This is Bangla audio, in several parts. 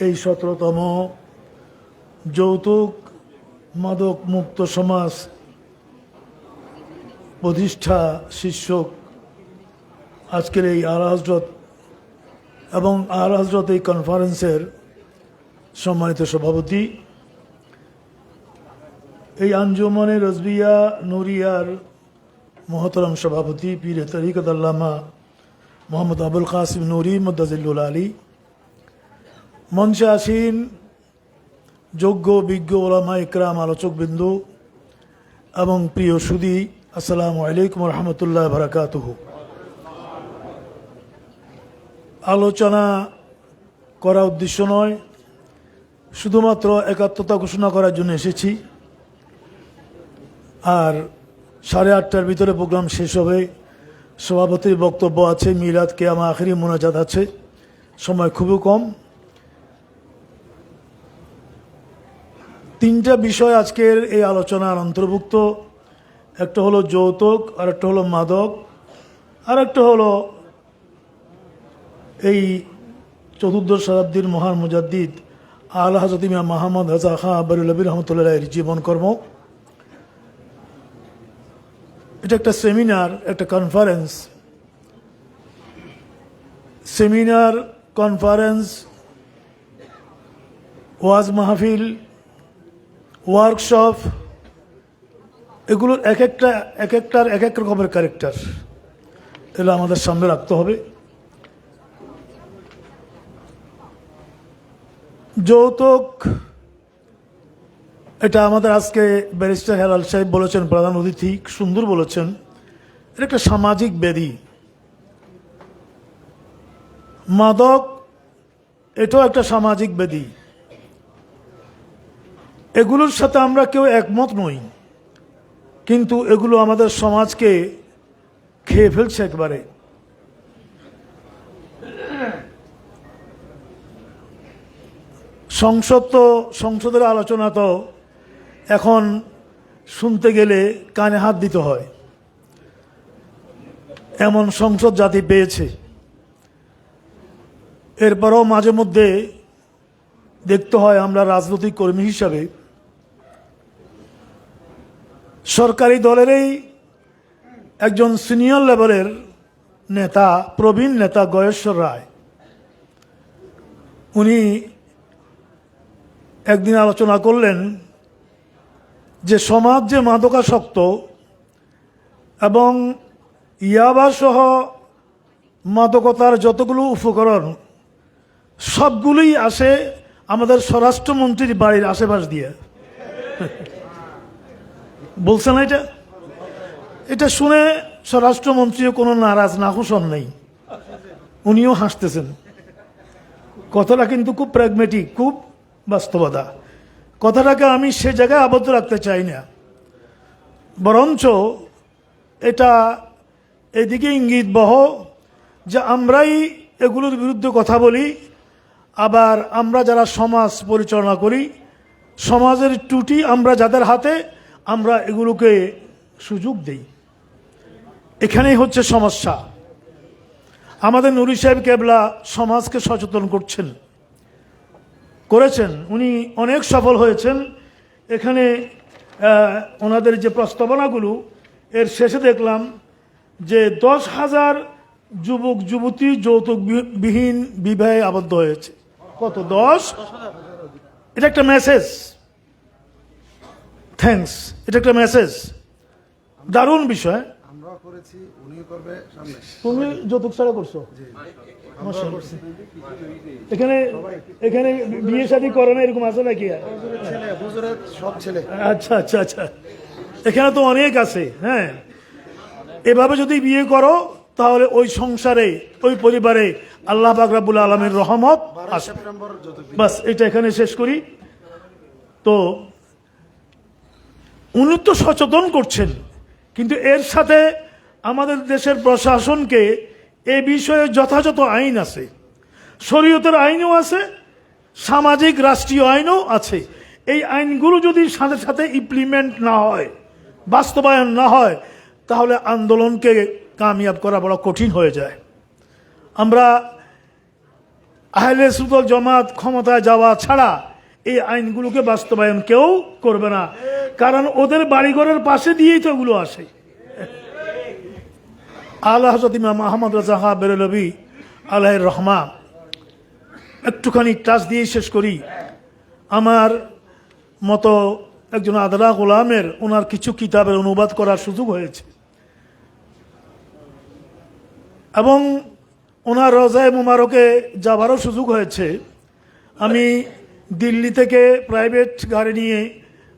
এই 17তম যৌতুক মাদক মুক্ত সমাজ প্রতিষ্ঠা শীর্ষক আজকের এই আলা হযরত এবং আলা হযরত এই কনফারেন্সের সম্মানিত সভাপতি, এই আঞ্জুমানে রজবিয়া নুরিয়ার মোহতরম সভাপতি পীর তরিকত আল্লামা মোহাম্মদ আবুল কাসিম নুরি মুদ্দাজিল্লুল আলী, মঞ্চে আসীন যোগ্য বিজ্ঞ ওলামা ইকরাম, আলোচকবৃন্দ এবং প্রিয় সুধী, আসসালামু আলাইকুম রহমতুল্লাহ বারাকাতুহু। আলোচনা করা উদ্দেশ্য নয়, শুধুমাত্র একাত্মতা ঘোষণা করার জন্য এসেছি। আর 8:30টার ভিতরে প্রোগ্রাম শেষ হবে। সভাপতির বক্তব্য আছে, মিলাদ কিয়ামা আখিরি মোনাজাত আছে, সময় খুবই কম। 3টা বিষয় আজকের এই আলোচনার অন্তর্ভুক্ত। একটা হলো যৌতুক, আর একটা হলো মাদক, আর একটা হলো এই 14 শতাব্দীর মহান মুজাদ্দিদ আলা হযরত ইমাম মুহাম্মদ রাজা খাঁ আবদুল্লাহ রহমতুল্লাহ এর জীবনকর্ম। এটা একটা সেমিনার, একটা কনফারেন্স, কনফারেন্স, ওয়াজ মাহফিল, ওয়ার্কশপ, এগুলোর এক একটার এক এক রকমের ক্যারেক্টার। এগুলো আমাদের সামনে রাখতে হবে। যৌতুক, এটা আমাদের আজকে ব্যারিস্টার হেলাল সাহেব বলেছেন, প্রধান অতিথি সুন্দর বলেছেন, এটা একটা সামাজিক ব্যাধি। মাদক এটাও একটা সামাজিক ব্যাধি। এগুলোর সাথে আমরা কেউ একমত নই, কিন্তু এগুলো আমাদের সমাজকে খেয়ে ফেলছে একবারে। সংসদের আলোচনা তো এখন শুনতে গেলে কানে হাত দিতে হয়, এমন সংসদ জাতি পেয়েছে। এরপরও মাঝে মধ্যে দেখতে হয় আমরা রাজনৈতিক কর্মী হিসাবে সরকারি দলেরই একজন সিনিয়র লেভেলের নেতা, প্রবীণ নেতা গয়েশ্বর রায়, উনি একদিন আলোচনা করলেন যে সমাজ যে মাদকাসক্ত এবং ইয়াবা সহ মাদকতার যতগুলো উপকরণ সবগুলোই আসে আমাদের স্বরাষ্ট্রমন্ত্রীর বাড়ির আশেপাশ দিয়ে। বলছে না এটা শুনে স্বরাষ্ট্রমন্ত্রীও কোনো নারাজ নাখুশন নেই, উনিও হাসতেছেন। কথাটা কিন্তু খুব প্র্যাগমেটিক, খুব বাস্তবতা। কথাটাকে আমি সে জায়গায় আবদ্ধ রাখতে চাই না, বরঞ্চ এটা এদিকে ইঙ্গিত বহ যে আমরাই এগুলোর বিরুদ্ধে কথা বলি, আবার আমরা যারা সমাজ পরিচালনা করি, সমাজের ত্রুটি আমরা যাদের হাতে, আমরা এগুলোকে সুযোগ দেই। এখানেই হচ্ছে সমস্যা। আমাদের নুরি সাহেব কেবলা সমাজকে সচেতন করেছেন, উনি অনেক সফল হয়েছেন। এখানে ওনাদের যে প্রস্তাবনাগুলো, এর শেষে দেখলাম যে 10,000 যুবক যুবতী যৌতুকবিহীন বিবাহে আবদ্ধ হয়েছে। কত? 10। এটা একটা মেসেজ। থ্যাঙ্কস, এটা একটা মেসেজ, দারুণ বিষয়। তুমি যৌতুক ছাড়া করছো? এখানে বিয়ে শাদী করে না এরকম আছে নাকি? আচ্ছা আচ্ছা আচ্ছা, এখানে তো অনেক আছে। হ্যাঁ, এভাবে যদি বিয়ে করো তাহলে ওই সংসারে, ওই পরিবারে আল্লাহ পাক রব্বুল আলামিনের রহমত আসবে। বাস, এটা এখানে শেষ করি। তো উনি তো সচেতন করছেন, কিন্তু এর সাথে আমাদের দেশের প্রশাসনকে এ বিষয়ে যথাযথ আইন আছে, শরীয়তের আইনও আছে, সামাজিক রাষ্ট্রীয় আইনও আছে। এই আইনগুলো যদি সাথে সাথে ইমপ্লিমেন্ট না হয়, বাস্তবায়ন না হয়, তাহলে আন্দোলনকে কামিয়াব করা বড় কঠিন হয়ে যায়। আমরা আহলে সুদল জামাত ক্ষমতায় যাওয়া ছাড়া এই আইনগুলোকে বাস্তবায়ন কেউ করবে না, কারণ ওদের বাড়িঘরের পাশে দিয়েই তো এগুলো আসে। আলা হযরত ইমাম আহমদ রাজা খাঁ বেরেলভী আলাইহির রহমা, একটুখানি টাচ দিয়ে শেষ করি। আমার মতো একজন আদরা গোলামের ওনার কিছু কিতাবের অনুবাদ করার সুযোগ হয়েছে এবং ওনার রওজায়ে মুবারকে যাবারও সুযোগ হয়েছে। আমি দিল্লি থেকে প্রাইভেট গাড়ি নিয়ে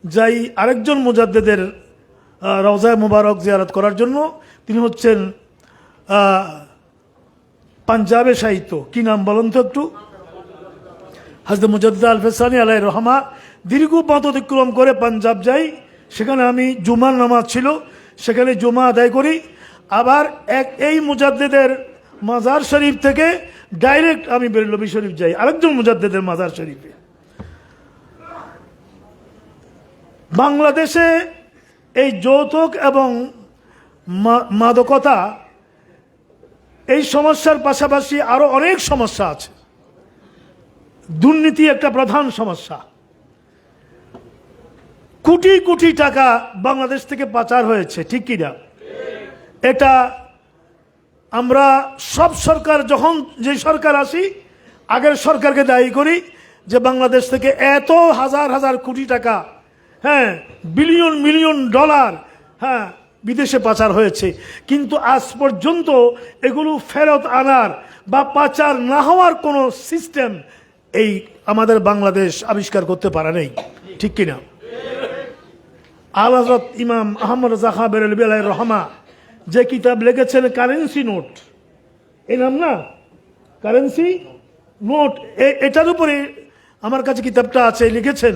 যাই আরেকজন মুজাদ্দেদের রওজায়ে মুবারক জিয়ারত করার জন্য। তিনি হচ্ছেন পাঞ্জাবে সাহিত্য, কি নাম বলেন তো একটু? হযরত মুজাদ্দিদ আল ফেসানি আলাইহির রহমা। দীর্ঘ পথ অতিক্রম করে পাঞ্জাব যাই, সেখানে আমি জুমার নামাজ ছিল, সেখানে জুমা আদায় করি। আবার এই মুজাদ্দিদের মাজার শরীফ থেকে ডাইরেক্ট আমি বেরেলভী শরীফ যাই আরেকজন মুজাদ্দিদের মাজার শরীফে। বাংলাদেশে এই যৌতুক এবং মাদকতা এই সমস্যার পাশাপাশি আরো অনেক সমস্যা আছে। দুর্নীতি একটা প্রধান সমস্যা। কোটি কোটি টাকা বাংলাদেশ থেকে পাচার হয়েছে, ঠিক কিনা? এটা আমরা সব সরকার, যখন যে সরকার আসি আগের সরকারকে দায়ী করি যে বাংলাদেশ থেকে এত হাজার হাজার কোটি টাকা, হ্যাঁ বিলিয়ন মিলিয়ন ডলার, হ্যাঁ বিদেশে পাচার হয়েছে। কিন্তু আজ পর্যন্ত এগুলো ফেরত আনার বা পাচার না হওয়ার কোনো সিস্টেম এই আমাদের বাংলাদেশ আবিষ্কার করতে পারে নাই, ঠিক কিনা? আলা হযরত ইমাম আহমদ রাজা খাঁ বেরেলভী আলাইহির রহমা যে কিতাব লিখেছেন কারেন্সি নোট, এই নাম না কারেন্সি নোট, এটার উপরে আমার কাছে কিতাবটা আছে, লিখেছেন।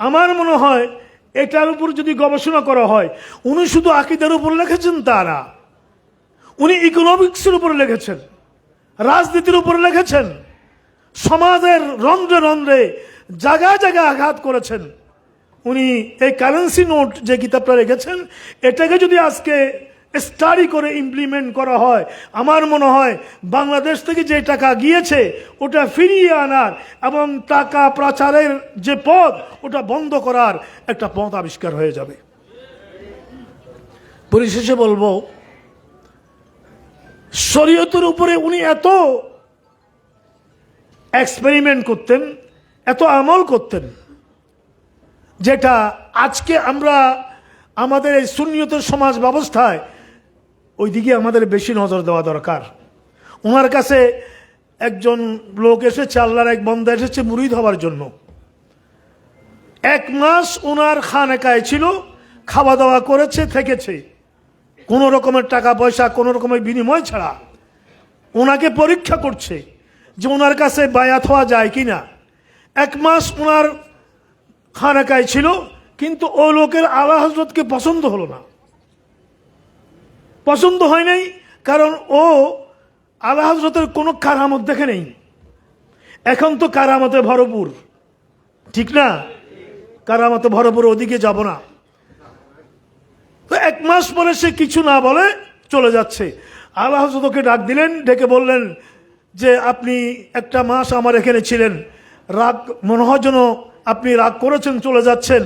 আমার মনে হয় এটার উপর যদি গবেষণা করা হয়, উনি শুধু আকীদার উপর লিখেছেন তা না, উনি ইকোনমিক্সের উপর লিখেছেন, রাজনীতির উপর লিখেছেন, সমাজের রন্ধ্রে রন্ধ্রে জায়গায় জায়গায় আঘাত করেছেন। উনি এই কারেন্সি নোট যে কিতাবটা রেখেছেন, এটাকে যদি আজকে স্টাডি করে ইমপ্লিমেন্ট করা হয়, আমার মনে হয় বাংলাদেশ থেকে যে টাকা গিয়েছে ওটা ফিরিয়ে আনার এবং টাকা পাচারের যে পথ ওটা বন্ধ করার একটা পথ আবিষ্কার হয়ে যাবে। পরিশেষে বলবো, শরীয়তের উপরে উনি এত এক্সপেরিমেন্ট করতেন, এত আমল করতেন, যেটা আজকে আমরা আমাদের এই সুন্নিয়তের সমাজ ব্যবস্থায় ওইদিকে আমাদের বেশি নজর দেওয়া দরকার। ওনার কাছে একজন লোক এসেছে, আল্লাহর এক বান্দা এসেছে মুরিদ হওয়ার জন্য। 1 মাস ওনার খানেকায় ছিল, খাওয়া দাওয়া করেছে, থেকেছে, কোনো রকমের টাকা পয়সা কোনো রকমের বিনিময় ছাড়া। ওনাকে পরীক্ষা করছে যে ওনার কাছে বায়াত হওয়া যায় কিনা। 1 মাস ওনার খানেকায় ছিল, কিন্তু ও লোকের আলা হযরতকে পছন্দ হলো না। পছন্দ হয় নাই কারণ ও আলা হযরতের কোনো কারামত দেখে নেই। এখন তো কারামতে ভরপুর, ঠিক না? কারামতে ভরপুর, ওদিকে যাব না। তো 1 মাস পরে সে কিছু না বলে চলে যাচ্ছে। আলা হযরত ওকে ডাক দিলেন, ডেকে বললেন যে আপনি 1টা মাস আমার এখানে ছিলেন, রাগ মনে হয় যেন আপনি রাগ করেছেন, চলে যাচ্ছেন।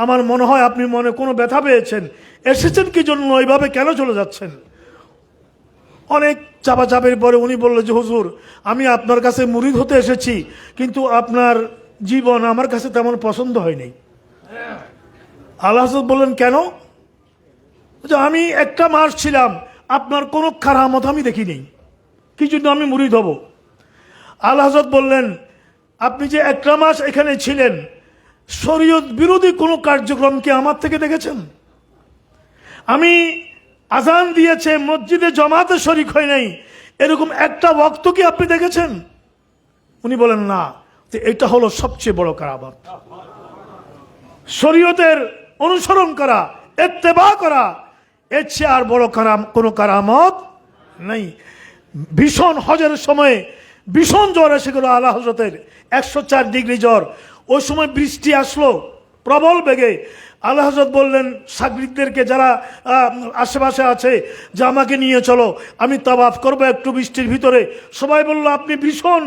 আমার মনে হয় আপনি মনে কোনো ব্যথা পেয়েছেন, এসেছেন কি জন্য, এইভাবে কেন চলে যাচ্ছেন? অনেক চাপাচাপির পরে উনি বললেন যে হুজুর, আমি আপনার কাছে মুরিদ হতে এসেছি, কিন্তু আপনার জীবন আমার কাছে তেমন পছন্দ হয়নি। আলা হযরত বললেন কেন? যে আমি 1টা মাস ছিলাম, আপনার কোনো কারামত আমি দেখিনি, কি জন্য আমি মুরিদ হব? আলা হযরত বললেন আপনি যে 1টা মাস এখানে ছিলেন, শরীয়ত বিরোধী কোনো কার্যক্রম কি আমার থেকে দেখেছেন? আমি আজান দিয়েছে, মসজিদে জমাতে শরীক হয় নাই, এরকম একটা ওয়াক্ত কি আপনি দেখেছেন? উনি বলেন না। এটা হলো সবচেয়ে বড় কারামত। শরীয়তের অনুসরণ করা, ইত্তেবা করা, এর চেয়ে আর বড় কোনো কারামত নাই। ভীষণ হজের সময়ে ভীষণ জ্বর এসে গেল আলা হযরতের, 104 ডিগ্রি জ্বর। ওই সময় বৃষ্টি আসলো প্রবল বেগে। আলা হযরত বললেন সাগরিকদেরকে যারা আশেপাশে আছে যে আমাকে নিয়ে চলো, আমি তাওয়াফ করবো একটু বৃষ্টির ভিতরে। সবাই বলল আপনি ভীষণ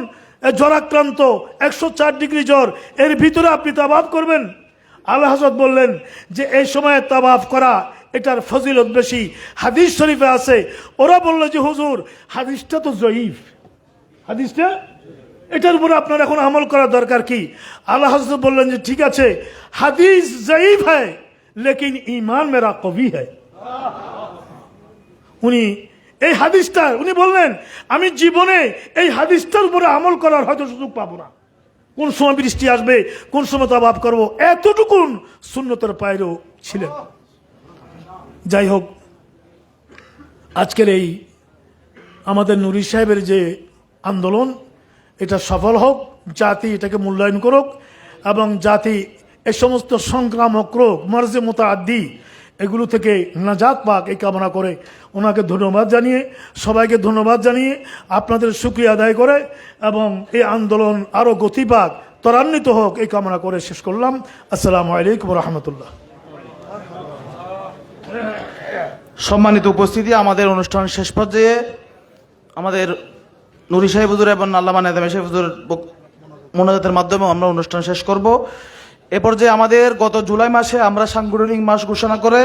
জ্বরাক্রান্ত, 104 ডিগ্রি জ্বর, এর ভিতরে আপনি তাওয়াফ করবেন? আল্লাহ হযরত বললেন যে এই সময়ে তাওয়াফ করা এটার ফজিলত বেশি, হাদিস শরীফে আছে। ওরা বলল যে হুজুর হাদিসটা তো জয়ীফ, হাদিসটা এটার উপরে আপনার এখন আমল করা দরকার কি? আল্লাহ হযরত বললেন যে ঠিক আছে, হাদিস জয়ীফ হ্যায় লেকিন ঈমান মেরা কবি হ্যায়। উনি এই হাদিসটা উনি বললেন আমি জীবনে এই হাদিসটার উপরে আমল করার হয়তো সুযোগ পাবো না, কোন সময় বৃষ্টি আসবে, কোন সময় তাওয়াফ করবো, এতটুকুন সুন্নতের পায়রও ছিলেন। যাই হোক, আজকের এই আমাদের নুরি সাহেবের যে আন্দোলন এটা সফল হোক, জাতি এটাকে মূল্যায়ন করুক এবং জাতি এই সমস্ত সংক্রামক রোগ মার্জে মুতাআদ্দি এগুলো থেকে নাজাত পাক এই কামনা করে ওনাকে ধন্যবাদ জানিয়ে, সবাইকে ধন্যবাদ জানিয়ে আপনাদের শুকরিয়া আদায় করে এবং এই আন্দোলন আরও গতি পাক, ত্বরান্বিত হোক এই কামনা করে শেষ করলাম। আসসালামু আলাইকুম রহমতুল্লাহ। সম্মানিত উপস্থিতি, আমাদের অনুষ্ঠান শেষ পর্যায়ে আমাদের নুরি সাহেব হুজুর এবং আল্লামা নেদামী সাহেব হুজুর মোনাজাতের মাধ্যমে আমরা অনুষ্ঠান শেষ করব। এ পর্যায়ে আমাদের গত জুলাই মাসে আমরা সাংগঠনিক মাস ঘোষণা করে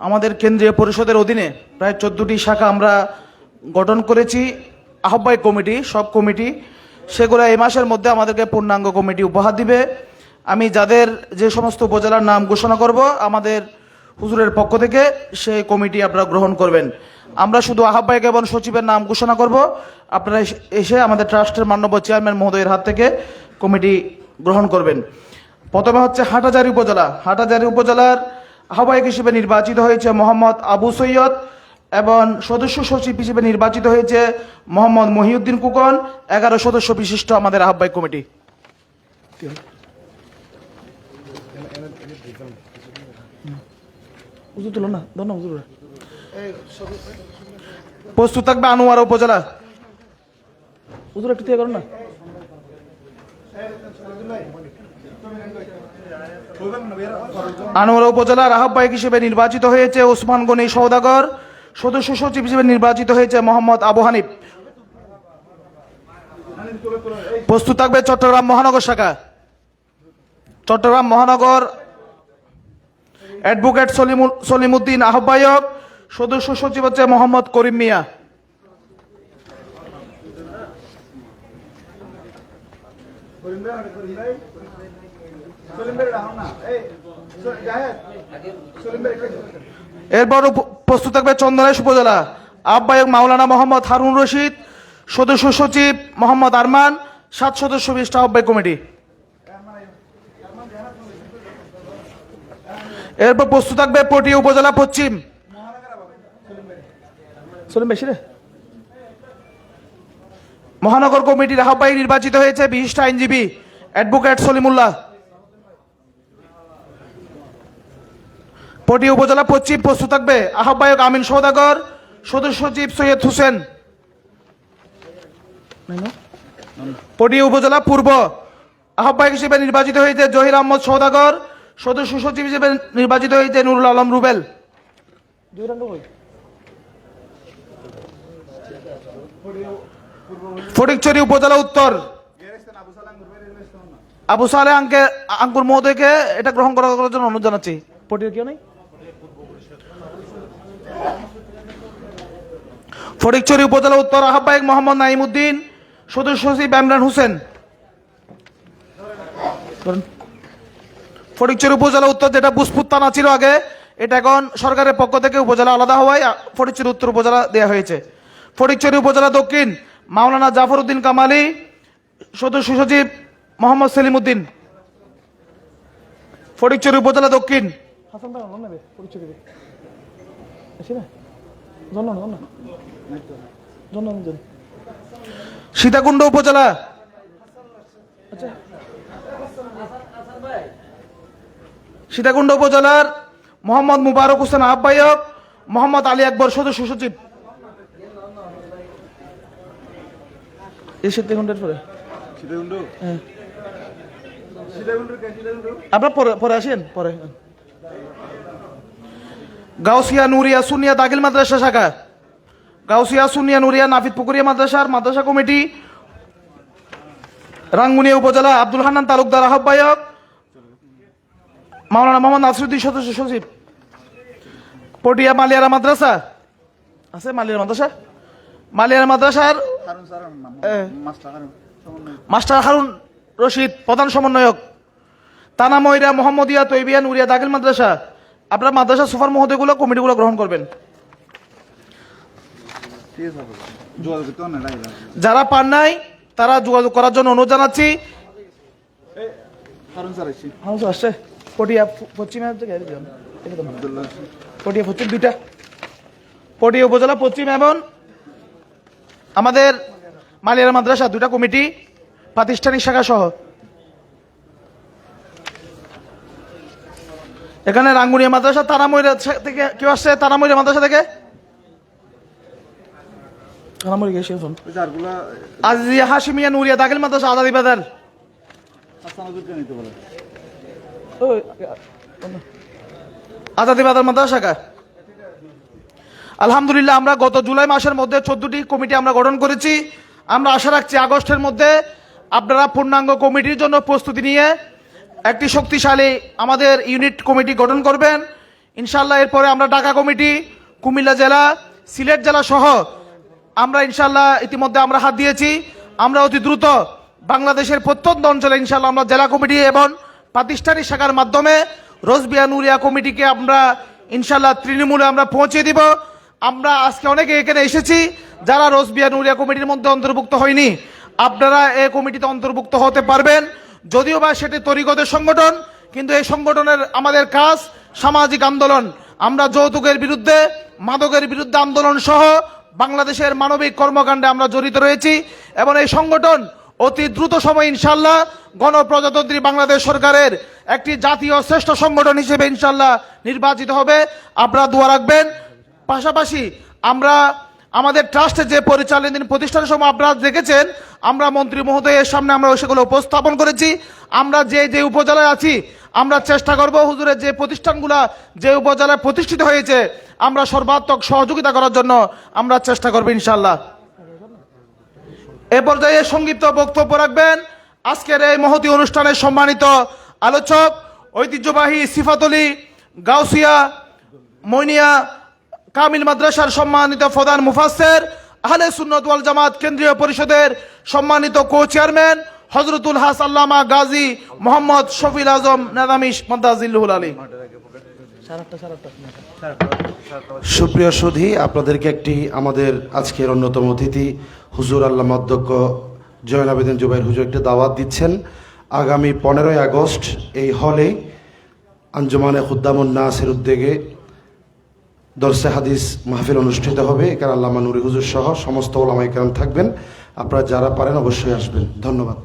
আমাদের কেন্দ্রীয় পরিষদের অধীনে প্রায় 14টি শাখা আমরা গঠন করেছি, আহ্বায়ক কমিটি, সব কমিটি। সেগুলো এই মাসের মধ্যে আমাদেরকে পূর্ণাঙ্গ কমিটি উপহার দিবে। আমি যাদের যে সমস্ত উপজেলার নাম ঘোষণা করব আমাদের হুজুরের পক্ষ থেকে সেই কমিটি আপনারা গ্রহণ করবেন। আমরা শুধু আহ্বায়ক এবং সচিবের নাম ঘোষণা করব, আপনারা এসে আমাদের ট্রাস্টের মাননীয় চেয়ারম্যান মহোদয়ের হাত থেকে কমিটি গ্রহণ করবেন। প্রথমে হচ্ছে হাটহাজারী উপজেলা। হাটহাজারী উপজেলার আহ্বায়ক হিসেবে নির্বাচিত হয়েছে মোহাম্মদ আবু সৈয়দ এবং সদস্য সচিব হিসেবে নির্বাচিত হয়েছে মোহাম্মদ মহিউদ্দিন কুকন। 11 সদস্য বিশিষ্ট আমাদের আহ্বায়ক কমিটি। প্রস্তুত থাকবে আনোয়ারা উপজেলা। আনোয়ারা উপজেলার আহ্বায়ক হিসেবে নির্বাচিত হয়েছে ওসমান গনি সওদাগর। সদস্য সচিব হিসেবে নির্বাচিত হয়েছে মোহাম্মদ আবু হানিফ। প্রস্তুত থাকবে চট্টগ্রাম মহানগর শাখা। চট্টগ্রাম মহানগর অ্যাডভোকেট সলিমুদ্দিন আহ্বায়ক। সদস্য সচিব হচ্ছে মোহাম্মদ করিম মিয়া। এরপর প্রস্তুত থাকবে চন্দনাইশ উপজেলা। আহ্বায়ক মাওলানা মোহাম্মদ হারুন রশিদ। সদস্য সচিব মোহাম্মদ আরমান। 7 সদস্য বিশিষ্ট আহ্বায়ক কমিটি। এরপর প্রস্তুত থাকবে পটিয়া উপজেলা পশ্চিম। মহানগর কমিটির আহ্বায়ক নির্বাচিত হয়েছে বিশিষ্ট আইনজীবী অ্যাডভোকেট সলিমুল্লাহ। পটিয়া উপজেলা পশ্চিম প্রস্তুত থাকবে আহ্বায়ক আমিন সওদাগর। সদস্য সচিব সৈয়দ হোসেন। পটিয়া উপজেলা পূর্ব আহ্বায়ক হিসেবে নির্বাচিত হয়েছে জহির আহমদ সওদাগর। সদস্য সচিব হিসেবে নির্বাচিত হয়েছে নুরুল আলম রুবেল। ফটিকছড়ি উপজেলা উত্তর আবু সালে আঙ্কুর মহোদয়কে এটা গ্রহণ করার জন্য অনুরোধ জানাচ্ছি। ফটিকছড়ি উপজেলা উত্তর আহ্বায়ক মোহাম্মদ নাইমুদ্দিন। সদস্য সচিব ইমরান হোসেন। ফটিকছড়ি উপজেলা উত্তর, যেটা বুসপুর থানা ছিল আগে, এটা এখন সরকারের পক্ষ থেকে উপজেলা আলাদা হওয়ায় ফটিকছড়ি উত্তর উপজেলা দেওয়া হয়েছে। ফটিকছড়ি উপজেলা দক্ষিণ মাওলানা জাফর উদ্দিন কামালি। সদস্য সচিব মোহাম্মদ সেলিম উদ্দিন। ফটিকছড়ি উপজেলা দক্ষিণ সীতাকুণ্ড উপজেলা। সীতাকুণ্ড উপজেলার মোহাম্মদ মুবারক হোসেন আহ্বায়ক। মোহাম্মদ আলী আকবর সদস্য সচিব। আপনার পরে আসেন পরে। গাউসিয়া নুরিয়া সুনিয়া দাখিল মাদ্রাসা শাখা। গাউসিয়া সুনিয়া নুরিয়া নাফিদ পুকুরিয়া মাদ্রাসার মাদ্রাসা কমিটি রাঙ্গুনিয়া উপজেলা আব্দুল হান্নান তালুকদার আহ্বায়ক, মাওলানা মোহাম্মদ নাসিরউদ্দিন সদস্য সচিব। পটিয়া মালিয়ারা মাদ্রাসা আছে, মালিয়ারা মাদ্রাসার মাস্টার হারুন রশিদ প্রধান সমন্বয়ক। তানা ময়রা মোহাম্মদিয়া তৈবিয়া নুরিয়া দাখিল মাদ্রাসা। আপনারা মাদ্রাসা সুপার মহোদয়গুলো কমিটিগুলো গ্রহণ করবেন। যারা পান নাই তারা যোগাযোগ করার জন্য অনুরোধ জানাচ্ছি। আসছে পটিয়া পশ্চিমে, পটিয়া পশ্চিম দুইটা, পটিয়া উপজেলা পশ্চিম এবং আমাদের মালিয়ারা মাদ্রাসা দুইটা কমিটি প্রাতিষ্ঠানিক শাখা সহ। এখানে রাঙ্গুনিয়া মাদ্রাসা তারাময়রা থেকে কেউ আসছে? তারাময়রা মাদ্রাসা থেকে আজিয়া হাশিমিয়া নুরিয়া দাখিল মাদ্রাসা আজাদি বাজার। আজাদি বাজার মাদ্রাসা শাখা। আলহামদুলিল্লাহ, আমরা গত জুলাই মাসের মধ্যে 14টি কমিটি আমরা গঠন করেছি। আমরা আশা রাখছি আগস্টের মধ্যে আপনারা পূর্ণাঙ্গ কমিটির জন্য প্রস্তুতি নিয়ে একটি শক্তিশালী আমাদের ইউনিট কমিটি গঠন করবেন ইনশাল্লাহ। এরপরে আমরা ঢাকা কমিটি, কুমিল্লা জেলা, সিলেট জেলা সহ আমরা ইনশাল্লাহ ইতিমধ্যে আমরা হাত দিয়েছি। আমরা অতি দ্রুত বাংলাদেশের প্রত্যন্ত অঞ্চলে ইনশাল্লাহ আমরা জেলা কমিটি এবং প্রাতিষ্ঠানিক শাখার মাধ্যমে রোজবিয়া নুরিয়া কমিটিকে আমরা ইনশাল্লাহ তৃণমূলে আমরা পৌঁছে দিব। আমরা আজকে অনেকে এখানে এসেছি যারা রোজবিয়া নুরিয়া কমিটির মধ্যে অন্তর্ভুক্ত হয়নি। আপনারা এই কমিটিতে অন্তর্ভুক্ত হতে পারবেন, যদিও বা সেটি তরিকতের সংগঠন, কিন্তু এই সংগঠনের আমাদের কাজ সামাজিক আন্দোলন। আমরা যৌতুকের বিরুদ্ধে, মাদকের বিরুদ্ধে আন্দোলন সহ বাংলাদেশের মানবিক কর্মকাণ্ডে আমরা জড়িত রয়েছি এবং এই সংগঠন অতি দ্রুত সময় ইনশাল্লাহ গণপ্রজাতন্ত্রী বাংলাদেশ সরকারের একটি জাতীয় শ্রেষ্ঠ সংগঠন হিসেবে ইনশাল্লাহ নির্বাচিত হবে। আপনারা দোয়া রাখবেন। পাশাপাশি আমরা আমাদের ট্রাস্টের যে পরিচালনাধীন প্রতিষ্ঠানের সময় আপনারা দেখেছেন, আমরা মন্ত্রী মহোদয়ের সামনে আমরা সেগুলো উপস্থাপন করেছি। আমরা যে উপজেলায় আছি আমরা চেষ্টা করব হুজুরের যে প্রতিষ্ঠানগুলো যে উপজেলায় প্রতিষ্ঠিত হয়েছে আমরা সর্বাত্মক সহযোগিতা করার জন্য আমরা চেষ্টা করব ইনশাল্লাহ। এ পর্যায়ে সংক্ষিপ্ত বক্তব্য রাখবেন আজকের এই মহতী অনুষ্ঠানের সম্মানিত আলোচক, ঐতিহ্যবাহী সিফাতলি গাউসিয়া মইনিয়া কামিল মাদ্রাসার সম্মানিত প্রধান মুফাসসির, আহলে সুন্নাত ওয়াল জামাত কেন্দ্রীয় পরিষদের সম্মানিত কো চেয়ারম্যান হযরতুল হাস আল্লামা গাজী মোহাম্মদ শফিল আজম নাদামি মাদাজিল্লুহুল আলী। সুপ্রিয় সুধী, আপনাদেরকে একটি আমাদের আজকের অন্যতম অতিথি হুজুর আল্লামা অধ্যক্ষ জয়ন আবেদিন জুবাইর হুজুর একটি দাওয়াত দিচ্ছেন। আগামী 15ই আগস্ট এই হলে আঞ্জুমানে খুদ্দামুন নাসের উদ্যোগে দরসে হাদিস মাহফিল অনুষ্ঠিত হবে। এখানে আল্লামা নুরি হুজুর সহ সমস্ত ওলামায়ে কেরাম থাকবেন। আপনারা যারা পারেন অবশ্যই আসবেন। ধন্যবাদ।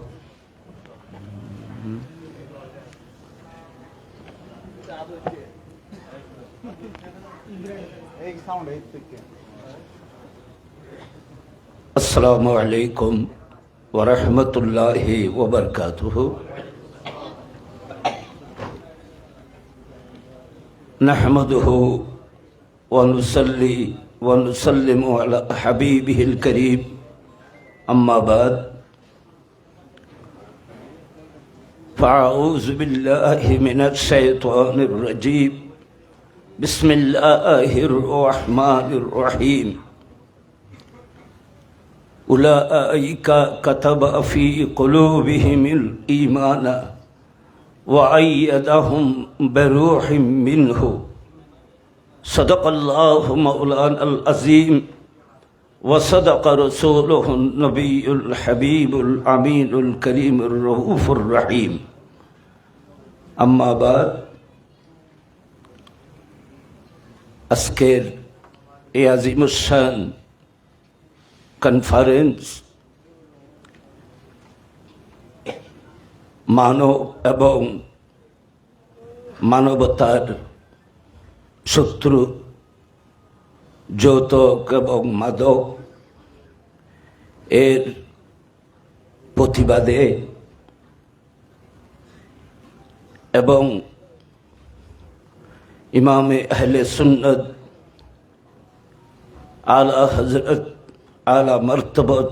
আসসালামু আলাইকুম ওয়া রাহমাতুল্লাহি ওয়া বারাকাতুহু। নাহমাদুহু ওয়া নুসাল্লি ওয়া নুসাল্লিমু আলা হাবিবিহিল কারীম, আম্মা বাদ। ফাআউযু বিল্লাহি মিনাশ শাইতানির রাজীম। বিসমিল্লাহির রহমানির রহিম। উলাইকা কাতাবা ফি কুলুবিহিমিল ঈমানা ওয়া আইয়াদাহুম বিরূহিম মিনহু। সাদাকাল্লাহু মাওলানাল আযীম ওয়া সাদাকা রাসূলুহুন নবিয়্যুল হাবিবুল আমিনুল কারীমুর রউফুর রহিম। আম্মা বাদ। আজকের এই আজিমুস শান কনফারেন্স মানব এবং মানবতার শত্রু যৌতুক এবং মাদক এর প্রতিবাদে এবং ইমামে আহলে সুন্নাত আলা হযরত আলা মর্তবত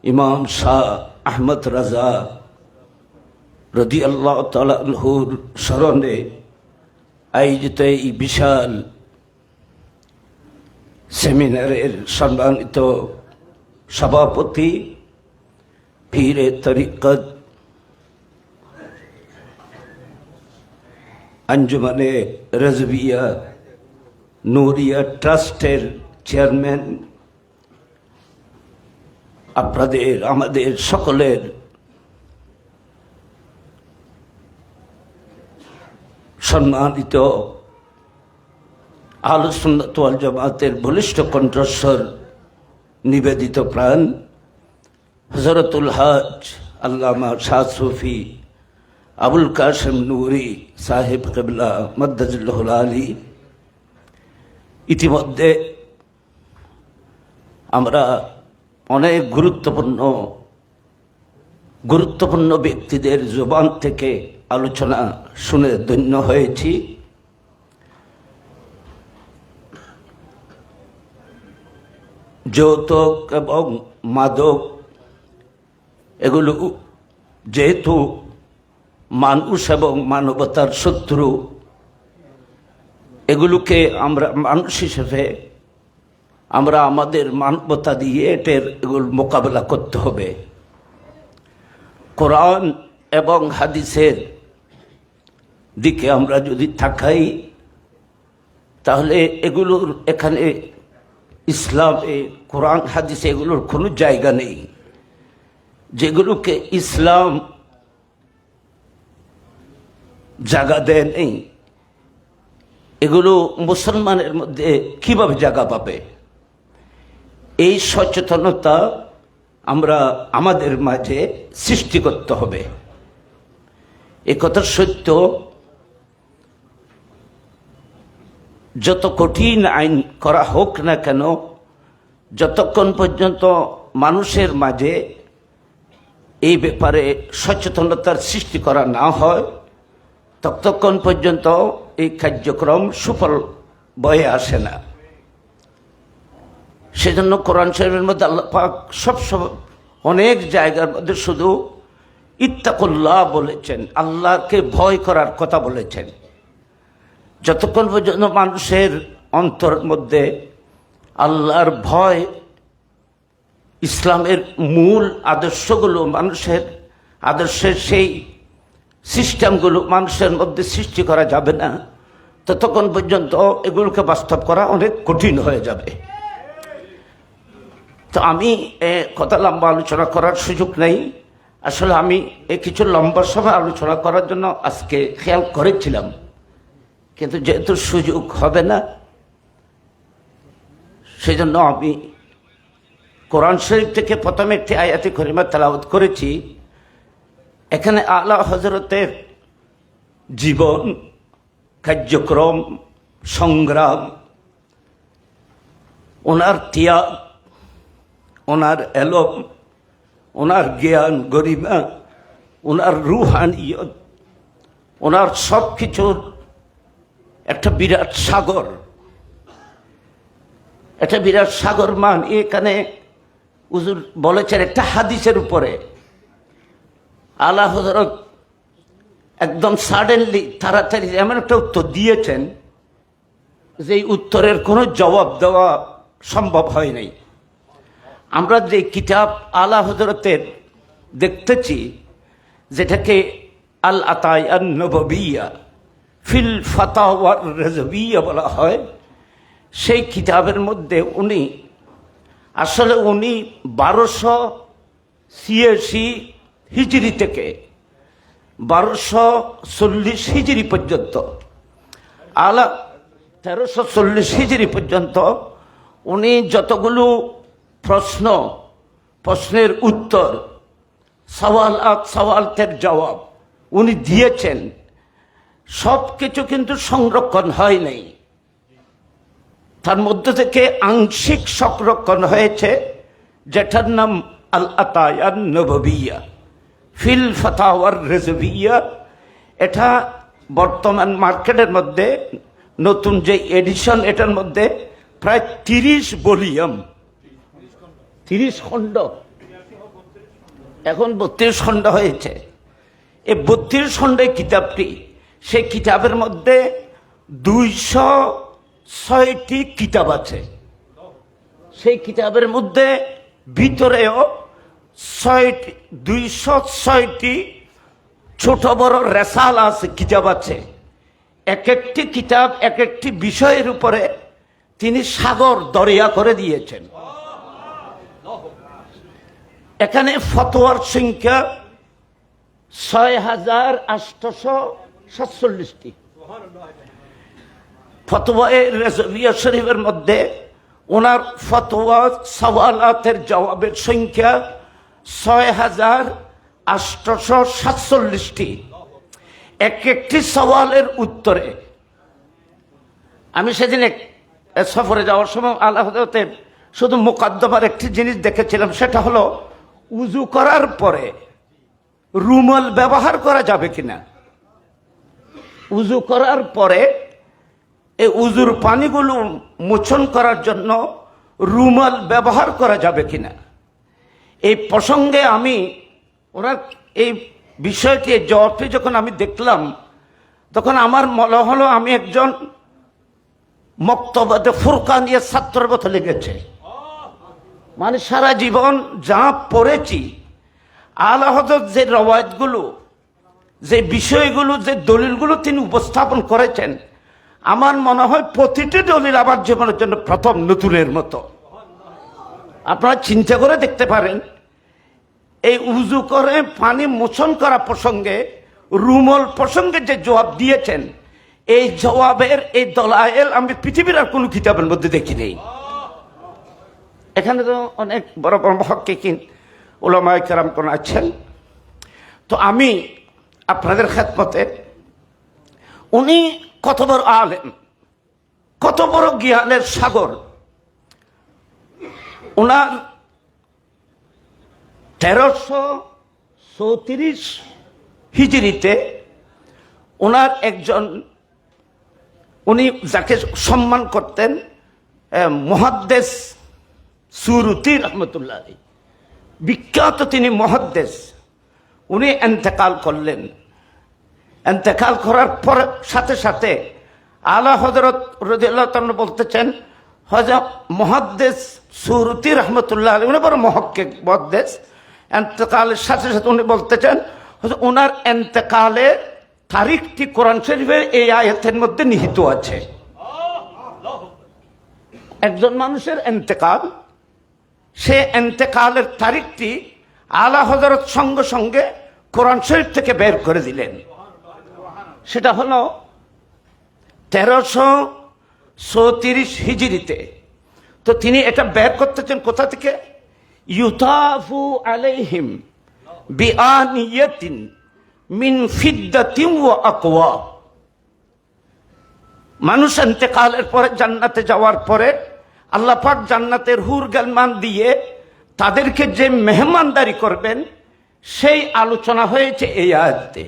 ইমাম শাহ আহমদ রাজা রাদিয়াল্লাহু তাআলা আনহুর স্মরণে আয়োজিত এই বিশাল সেমিনারের সম্মানিত সভাপতি পীরে তরিকত আঞ্জুমানে রাজবিয়া নূরিয়া ট্রাস্টের চেয়ারম্যান, আপনাদের আমাদের সকলের সম্মানিত আহলে সুন্নাত ওয়াল জামাতের বলিষ্ঠ কণ্ঠস্বর নিবেদিত প্রাণ হযরতুল হজ আল্লামা শাহ সুফি আবুল কাসেম নূরি সাহেব কিবলা মাদ্দাজিল্লাহুল আলী, ইতিমধ্যে আমরা অনেক গুরুত্বপূর্ণ ব্যক্তিদের জবান থেকে আলোচনা শুনে ধন্য হয়েছি। যৌতুক এবং মাদক এগুলো যেহেতু মানুষ এবং মানবতার শত্রু, এগুলোকে আমরা মানুষ হিসেবে আমরা আমাদের মানবতা দিয়ে এগুলো মোকাবেলা করতে হবে। কোরআন এবং হাদিসের দিকে আমরা যদি তাকাই তাহলে এগুলোর এখানে ইসলামে কোরআন হাদিসে এগুলোর কোনো জায়গা নেই। যেগুলোকে ইসলাম জায়গা দেয় নেই, এগুলো মুসলমানের মধ্যে কিভাবে জায়গা পাবে? এই সচেতনতা আমরা আমাদের মাঝে সৃষ্টি করতে হবে। এ কথা সত্য, যত কঠিন আইন করা হোক না কেন, যতক্ষণ পর্যন্ত মানুষের মাঝে এই ব্যাপারে সচেতনতার সৃষ্টি করা না হয় ততক্ষণ পর্যন্ত এই কার্যক্রম সুফল বয়ে আসে না। সেজন্য কোরআন শরীফের মধ্যে আল্লাহ পাক সবসময় অনেক জায়গার মধ্যে শুধু ইত্তাকুল্লাহ বলেছেন, আল্লাহকে ভয় করার কথা বলেছেন। যতক্ষণ পর্যন্ত মানুষের অন্তরের মধ্যে আল্লাহর ভয়, ইসলামের মূল আদর্শগুলো, মানুষের আদর্শের সেই সিস্টেমগুলো মানুষের মধ্যে সৃষ্টি করা যাবে না, ততক্ষণ পর্যন্ত এগুলোকে বাস্তব করা অনেক কঠিন হয়ে যাবে। তো আমি কথা লম্বা আলোচনা করার সুযোগ নেই। আসলে আমি কিছু লম্বা সময় আলোচনা করার জন্য আজকে খেয়াল করেছিলাম, কিন্তু যেহেতু সুযোগ হবে না, সেজন্য আমি কোরআন শরীফ থেকে প্রথমে একটি আয়াতে করিমা তেলাওয়াত করেছি। এখানে আলা হযরতের জীবন, কার্যক্রম, সংগ্রাম, ওনার ত্যাগ, ওনার এলম, ওনার জ্ঞান গরিমা, ওনার রুহানিয়ত, ওনার সব কিছুর একটা বিরাট সাগর, একটা বিরাট সাগর মান এখানে হুজুর বলেছেন একটা হাদিসের উপরে। আলা হযরত একদম সাডেনলি তাড়াতাড়ি এমন একটা উত্তর দিয়েছেন যে উত্তরের কোনো জবাব দেওয়া সম্ভব হয় নাই। আমরা যে কিতাব আলা হযরতের দেখতেছি, যেটাকে আল আতায়া নববিয়া ফিল ফাতাওয়ার রাজবিয়া বলা হয়, সেই কিতাবের মধ্যে উনি 1286 হিজরি থেকে 1240 হিজরি পর্যন্ত, 1340 হিজরি পর্যন্ত উনি যতগুলো প্রশ্নের উত্তর, সওয়ালের জবাব উনি দিয়েছেন, সব কিছু কিন্তু সংরক্ষণ হয় নাই। তার মধ্য থেকে আংশিক সংরক্ষণ হয়েছে, যেটার নাম আল আতায়া নববিয়া ফিল ফাতাওয়ার রাজবিয়া। এটা বর্তমান মার্কেটের মধ্যে নতুন যে এডিশন, এটার মধ্যে প্রায় 30 ভলিউম, 30 খণ্ড, এখন 32 খণ্ড হয়েছে। এই 32 খণ্ডের কিতাবটি, সেই কিতাবের মধ্যে 206টি কিতাব আছে। সেই কিতাবের মধ্যে ভিতরেও 206টি ছোট বড় রেসাল আছে, কিতাব আছে। এক একটি কিতাব এক একটি বিষয়ের উপরে তিনি সাগর দরিয়া করে দিয়েছেন। এখানে ফতোয়ার সংখ্যা 6847টি। ফতোয়া রেজভিয়া শরীফের মধ্যে ওনার ফতোয়া সওয়ালাতের জবাবের সংখ্যা 6847টি। এক একটি সওয়ালের উত্তরে আমি সেদিন সফরে যাওয়ার সময় আল্লাহ হযরতের শুধু মুকদ্দমার একটি জিনিস দেখেছিলাম, সেটা হলো উযু করার পরে রুমাল ব্যবহার করা যাবে কিনা। উযু করার পরে এই উযুর পানিগুলো মোচন করার জন্য রুমাল ব্যবহার করা যাবে কিনা। এই প্রসঙ্গে আমি ওনার এই বিষয়টি জবাবটি যখন আমি দেখলাম, তখন আমার মনে হলো আমি একজন মক্তবাদে ফুরকানিয়া ছাত্রের মতো লেগেছে। মানে সারা জীবন যা পড়েছি, আলা হযরত যে রওয়ায়াতগুলো, যে বিষয়গুলো, যে দলিলগুলো তিনি উপস্থাপন করেছেন, আমার মনে হয় প্রতিটি দলিল আমার জীবনের জন্য প্রথম নতুনের মতো। আপনারা চিন্তা করে দেখতে পারেন, এই উযু করে পানি মোচন করা প্রসঙ্গে, রুমাল প্রসঙ্গে যে জবাব দিয়েছেন, এই জবাবের এই দলায়েল আমি পৃথিবীর আর কোনো কিতাবের মধ্যে দেখি নেই। এখানে তো অনেক বড় বড় মুহাক্কিকিন উলামায়ে কেরাম কোন আছেন। তো আমি আপনাদের খেদমতে, উনি কত বড় আলেম, কত বড় জ্ঞানের সাগর। ওনার 1334 হিজরিতে ওনার একজন, উনি যাকে সম্মান করতেন মুহাদ্দিস সুরুতি রহমতুল্লাহ, বিখ্যাত তিনি মুহাদ্দিস, উনি ইন্তেকাল করলেন। ইন্তেকাল করার পর সাথে সাথে আলা হযরত রাদিয়াল্লাহু তাআলা বলতেছেন, হযরত মুহাদ্দিস সুরুতি রহমতুল্লাহ, উনি বড় মুহাক্কিক মুহাদ্দিস, ইন্তেকালের সাথে সাথে উনি বলতেছেন ওনার ইন্তেকালের তারিখটি কোরআন শরীফের এই আয়াতের মধ্যে নিহিত আছে। একজন মানুষের ইন্তেকাল, সে ইন্তেকালের তারিখটি আলা হযরত সঙ্গে সঙ্গে কোরআন শরীফ থেকে বের করে দিলেন। সেটা হলো 1334 হিজরিতে। তো তিনি এটা বের করতেছেন কোথা থেকে? ইউতাফু আলাইহিম বিআনিয়াতিন মিন ফিদ্দাতিন ওয়া আকওয়া। মানুষ ইন্তেকালের পরে জান্নাতে যাওয়ার পরে আল্লাহ পাক জান্নাতের হুর গেলমান দিয়ে তাদেরকে যে মেহমানদারি করবেন, সেই আলোচনা হয়েছে এই আয়াতে।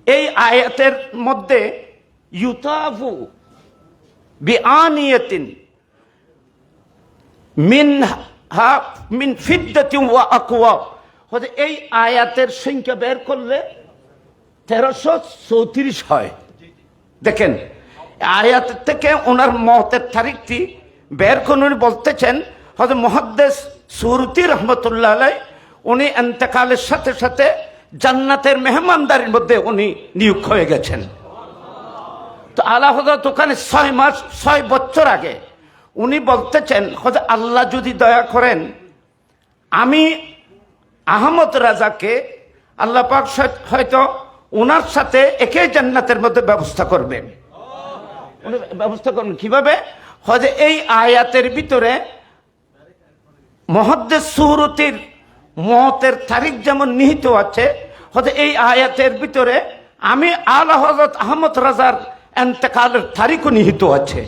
এই আয়াতের মধ্যে ইউতাফু বিআনিয়াতিন মিন ফিদ্দাতিন ওয়া আকওয়া, এই আয়াতের সংখ্যা বের করলে 1334 হয়। দেখেন, আয়াত থেকে ওনার মওতের তারিখটি বের করে উনি বলতেছেন, হযরত মুহাদ্দিস সুরুতি রহমতুল্লাহ আলাইহি, উনি ইন্তেকালের সাথে সাথে জান্নাতের মেহমানদারির মধ্যে উনি নিয়োগ হয়ে গেছেন। তো আলা হযরত ওখানে 6 মাস 6 বছর আগে উনি বলতেছেন, হযরত আল্লাহ যদি দয়া করেন, আমি আহমদ রাজাকে আল্লাহ পাক হয়তো ওনার সাথে একে জান্নাতের মধ্যে ব্যবস্থা করবেন। উনি ব্যবস্থা করবেন কিভাবে? হযরত এই আয়াতের ভিতরে মুহাদ্দিস সুরুতির মওতের তারিখ যেমন নিহিত আছে, হয়তো এই আয়াতের ভিতরে আমি আলা হযরত আহমদ রাজার ইন্তেকালের তারিখও নিহিত আছে।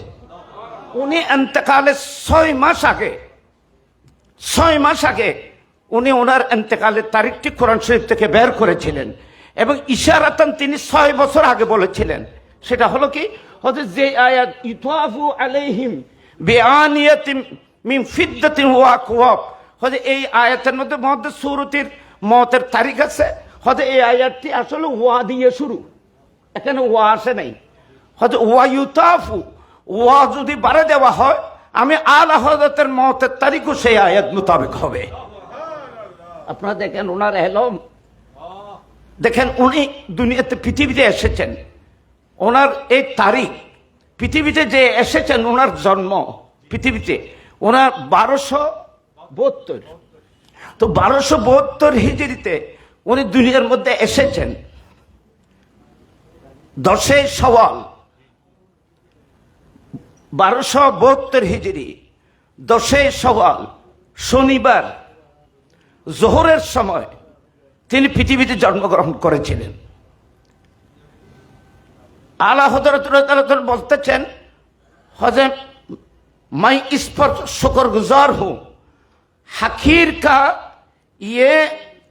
উনি ইন্তেকালের 6 মাস আগে উনি ওনার ইন্তেকালের তারিখটি কোরআন শরীফ থেকে বের করেছিলেন, এবং ইশারাতান তিনি 6 বছর আগে বলেছিলেন। সেটা হলো কি, হয়তো যে আয়াত ইউতাফু আলাইহিম বিআনিয়াতিন মিন ফিদ্দাতিন ওয়া আকওয়া, হয়তো এই আয়াতের মধ্যে মুহাদ্দিস সুরুতির মতের তারিখ আছে, হয়তো এই আয়াতটি আসলে ওয়া দিয়ে শুরু, এখানে ওয়া আসে নাই। হয়তো ওয়া ইউতাফু, ওয়া যদি বাড়ে দেওয়া হয়, আমি আলা হযরতের মতের তারিখও সেই আয়াত মোতাবেক হবে। আপনারা দেখেন ওনার এলম, দেখেন উনি দুনিয়াতে পৃথিবীতে এসেছেন, ওনার এই তারিখ, পৃথিবীতে যে এসেছেন ওনার জন্ম পৃথিবীতে ওনার 1272, তো 1272 হিজরিতে উনি দুনিয়ার মধ্যে এসেছেন 10 শাওয়াল, 1272 হিজরি 10 শাওয়াল শনিবার জোহরের সময় তিনি পৃথিবীতে জন্মগ্রহণ করেছিলেন। आला हजरत बोलते हजरत मैं इस पर शुक्रगुजार हूं, हकीर का ये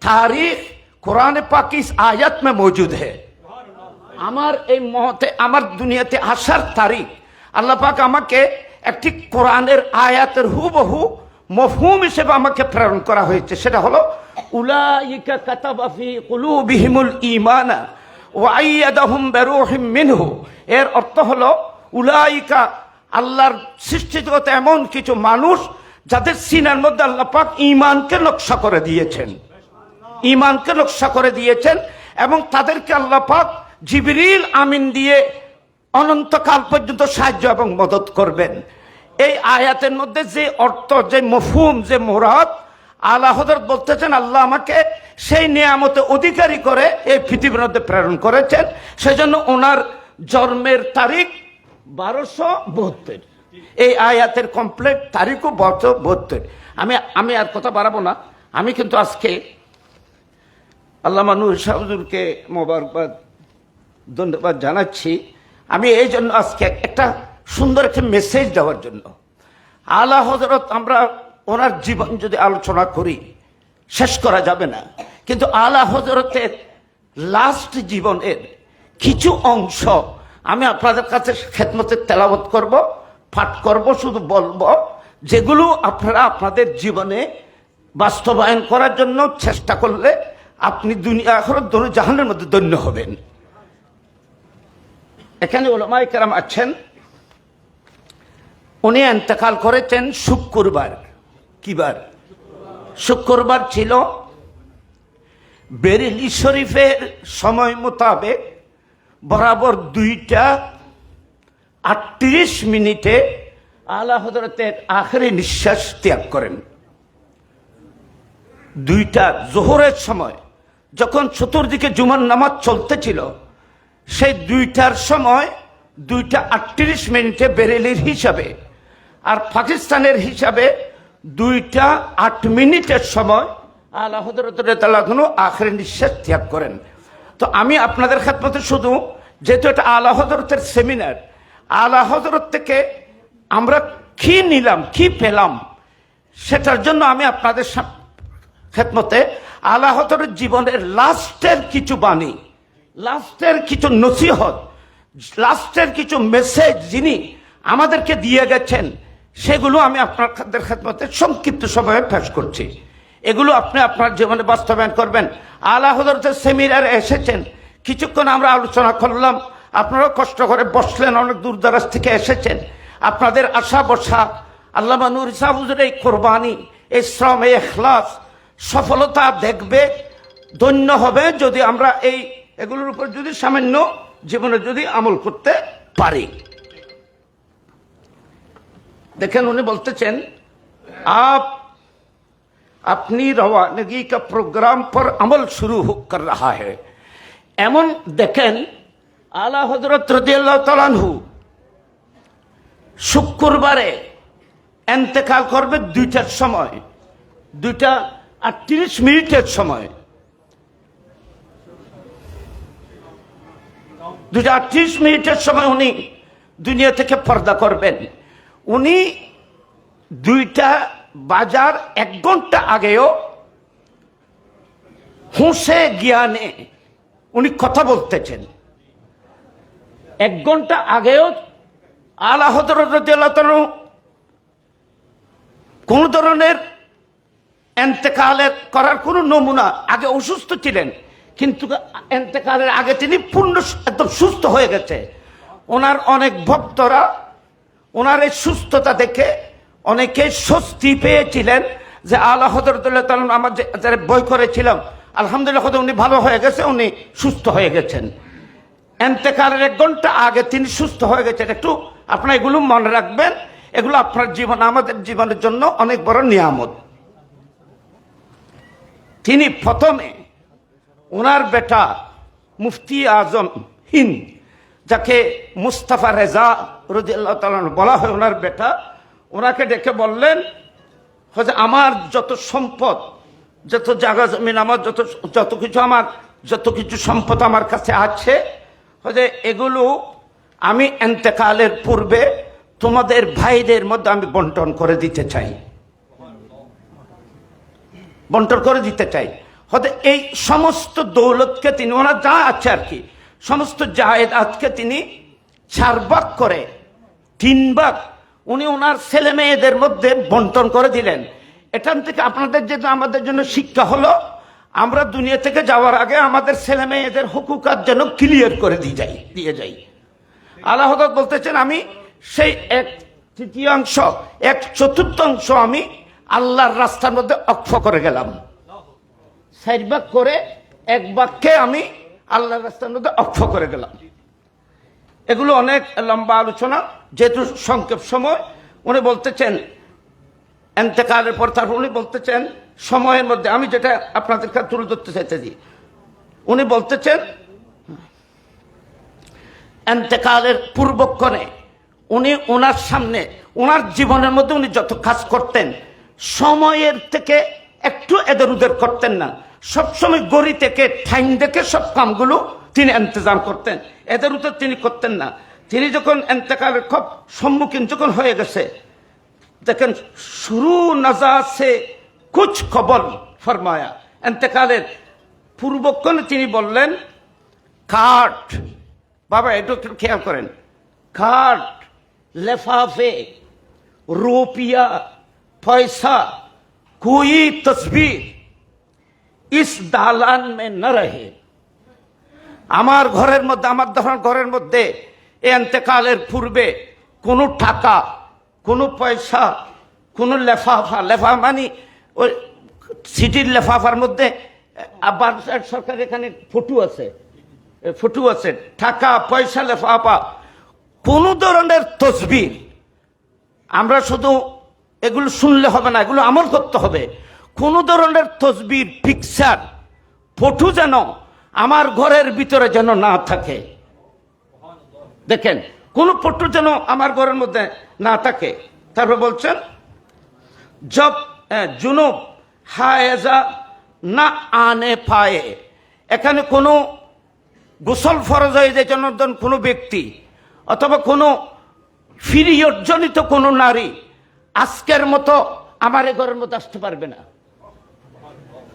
तारीख कुरान पाक की इस आयत में मौजूद है। আমার এই মহতে আমার দুনিয়াতে আসার তারিখ আল্লাহ পাক আমাকে একটি কোরআনের আয়াতের হুবহু মফহুম হিসেবে আমাকে প্রেরণ করা হয়েছে, সেটা হলো উলাইকা কাতাবা ফি কুলুবিহিমুল ঈমানা ওয়া আইয়াদাহুম বিরূহিম মিনহু। এর অর্থ হলো উলাইকা আল্লাহর সৃষ্টিজগত এমন কিছু মানুষ যাদের সিনার মধ্যে আল্লাহ পাক ঈমানকে নকশা করে দিয়েছেন, ঈমানকে নকশা করে দিয়েছেন এবং তাদেরকে আল্লাহ পাক জিবরিল আমিন দিয়ে অনন্তকাল পর্যন্ত সাহায্য এবং মদত করবেন। এই আয়াতের মধ্যে যে অর্থ, যে মফহুম, যে মুরাদ, আলা হযরত বলতেছেন আল্লাহ আমাকে সেই নিয়ামতে অধিকারী করে এই পৃথিবীর মধ্যে প্রেরণ করেছেন, সেজন্য ওনার জন্মের তারিখ 1272। এই আয়াতের কমপ্লিট তারিখও 1272। আমি আর কথা বাড়াবো না। আমি কিন্তু আজকে আল্লামা নূর শাহ হুজুরকে মোবারকবাদ, ধন্যবাদ জানাচ্ছি। আমি এই জন্য আজকে একটা সুন্দর একটা মেসেজ দেওয়ার জন্য। আলা হযরত আমরা ওনার জীবন যদি আলোচনা করি শেষ করা যাবে না, কিন্তু আলা হযরতের লাস্ট জীবনের কিছু অংশ আমি আপনাদের কাছে খেদমতে তেলাওয়াত করব, পাঠ করব, শুধু বলবো, যেগুলো আপনারা আপনাদের জীবনে বাস্তবায়ন করার জন্য চেষ্টা করলে আপনি দুনিয়া আখিরাত দুনো জাহানের মধ্যে ধন্য হবেন। এখানে উলামায়ে কেরাম আছেন, উনি ইন্তেকাল করেছেন শুক্রবার। কি বার? শুক্রবার ছিল। বেরেলি শরীফের সময় মোতাবেক বরাবর 2:38 আলা হযরতের আখেরি নিঃশ্বাস ত্যাগ করেন। 2টা জোহরের সময় যখন চতুর্দিকে জুমার নামাজ চলতেছিল, সেই 2টার সময় 2:38 বেরেলির হিসাবে, আর পাকিস্তানের হিসাবে 2:08 সময় আলা হযরত রাদিয়াল্লাহু আখেরি নিঃশ্বাস ত্যাগ করেন। তো আমি আপনাদের খেদমতে শুধু, যেহেতু এটা আলা হযরতের সেমিনার, আলা হযরত থেকে আমরা কি নিলাম, কি পেলাম, সেটার জন্য আমি আপনাদের খেদমতে আলা হযরত জীবনের লাস্টের কিছু বাণী, লাস্টের কিছু নসিহত, লাস্টের কিছু মেসেজ যিনি আমাদেরকে দিয়ে গেছেন, সেগুলো আমি আপনাদের খেদমতে সংক্ষিপ্ত সময়ে পেশ করছি। এগুলো আপনি আপনার জীবনে বাস্তবায়ন করবেন। আলা হযরতের সেমিনারে এসেছেন, কিছুক্ষণ আমরা আলোচনা করলাম, আপনারাও কষ্ট করে বসলেন, অনেক দূর দরাজ থেকে এসেছেন। আপনাদের আশা বসা আল্লামা নূর শাহ হুজুরের এই কোরবানি, এই শ্রম, এই ইখলাস সফলতা দেখবে, ধন্য হবে যদি আমরা এগুলোর উপর যদি সামান্য জীবনে যদি আমল করতে পারি। देखें उन्हें बोलते चैन आप अपनी रवानगी का प्रोग्राम पर अमल शुरू कर रहा है। एमन देखें आला हजरत रदियल्लाहु ताआला अन्हु शुक्रबारे इंतेकाल करबे 2টার সময়, 2:38 সময়, 2:38 সময় উনি দুনিয়া থেকে পর্দা করবেন। উনি 2টা বাজার 1 ঘন্টা আগেও হুঁশে জ্ঞানে উনি কথা বলতেছেন। 1 ঘন্টা আগেও আলা হযরত রাদিয়াল্লাহু তাআলা কোন ধরনের এন্তেকালের করার কোনো নমুনা। আগে অসুস্থ ছিলেন, কিন্তু এন্তেকালের আগে তিনি পূর্ণ একদম সুস্থ হয়ে গেছে। ওনার অনেক ভক্তরা ওনার এই সুস্থতা দেখে অনেকে স্বস্তি পেয়েছিলেন যে আলা হযরতুল্লাহ তাআলা আমার যারা বই করেছিলাম, আলহামদুলিল্লাহ উনি ভালো হয়ে গেছে, উনি সুস্থ হয়ে গেছেন। এন্তেকালের 1 ঘন্টা আগে তিনি সুস্থ হয়ে গেছেন। একটু আপনারা এগুলো মনে রাখবেন, এগুলো আপনার জীবন, আমাদের জীবনের জন্য অনেক বড় নিয়ামত। তিনি প্রথমে ওনার বেটা মুফতি আজম হিন্দ, যাকে মুস্তাফা রেজা রাদিয়াল্লাহু তাআলা বলা হয়, ওনার বেটা, ওনাকে ডেকে বললেন যে আমার যত সম্পদ, যত জায়গা জমিন, আমার যত কিছু সম্পদ আমার কাছে আছে, যে এগুলো আমি এন্তেকালের পূর্বে তোমাদের ভাইদের মধ্যে আমি বন্টন করে দিতে চাই, হয়তো এই সমস্ত দৌলতকে তিনি, ওনার যা আছে আর কি, সমস্ত জায়েদাতকে তিনি 4 ভাগ করে 3 ভাগ উনি ওনার ছেলে মেয়েদের মধ্যে বন্টন করে দিলেন। এখান থেকে আপনাদের যে আমাদের জন্য শিক্ষা হলো, আমরা দুনিয়া থেকে যাওয়ার আগে আমাদের ছেলে মেয়েদের হুকুকাত যেন ক্লিয়ার করে দিয়ে যাই। আল্লাহ হযরত বলতেছেন, আমি সেই 1/3 1/4 আমি আল্লাহর রাস্তার মধ্যে অক্ষ করে গেলাম। 4 ভাগ করে 1 ভাগকে আমি আল্লাহর রাস্তার মধ্যে অক্ষ করে গেলাম। এগুলো অনেক লম্বা আলোচনা, যেহেতু সংক্ষেপ সময়। উনি বলতেছেন এন্তেকালের পর, তারপর উনি বলতেছেন সময়ের মধ্যে, আমি যেটা আপনাদের কাছে তুলে ধরতে চাইতেছি, উনি বলতেছেন এন্তেকালের পূর্বক্ষণে উনি ওনার সামনে, ওনার জীবনের মধ্যে উনি যত কাজ করতেন, সময়ের থেকে একটু এদের উদের করতেন না। সবসময় গড়ি থেকে ঠাইন দেখে সব কামগুলো তিনি ইন্তজাম করতেন, এদের উদের তিনি করতেন না। তিনি যখন এন্তেকালের খুব সম্মুখীন যখন হয়ে গেছে, দেখেন শুরু নজা সে কুছ কবল ফরমায়া, এন্তেকালের পূর্বক্ষণে তিনি বললেন, কাঠ, বাবা একটু খেয়াল করেন, কাঠ, লেফাফে, রুপিয়া, পয়সা, कोई तस्वीर इस दालान में न रहे। আমার ঘরের মধ্যে, আমার ঘরের মধ্যে এন্তেকালের পূর্বে কোনো টাকা, কোনো পয়সা, কোনো লেফাফা, মানে ওই সিটির লেফাফার মধ্যে আবার সরকার এখানে ফটো আছে, টাকা পয়সা লেফাফা, কোন ধরনের তসবির, আমরা শুধু এগুলো শুনলে হবে না, এগুলো আমল করতে হবে। কোন ধরনের তসবির, পিকচার, ফটো যেন আমার ঘরের ভিতরে যেন না থাকে। দেখেন, কোন ফটো যেন আমার ঘরের মধ্যে না থাকে। তারপর বলছেন, জব জুনুব হায়েজা না আনে পায়ে, এখানে কোনো গোসল ফরজ হয়ে যায় জন্য কোনো ব্যক্তি অথবা কোনো পিরিয়ডজনিত কোনো নারী আজকের মতো আমার এই ঘরের মধ্যে আসতে পারবে না,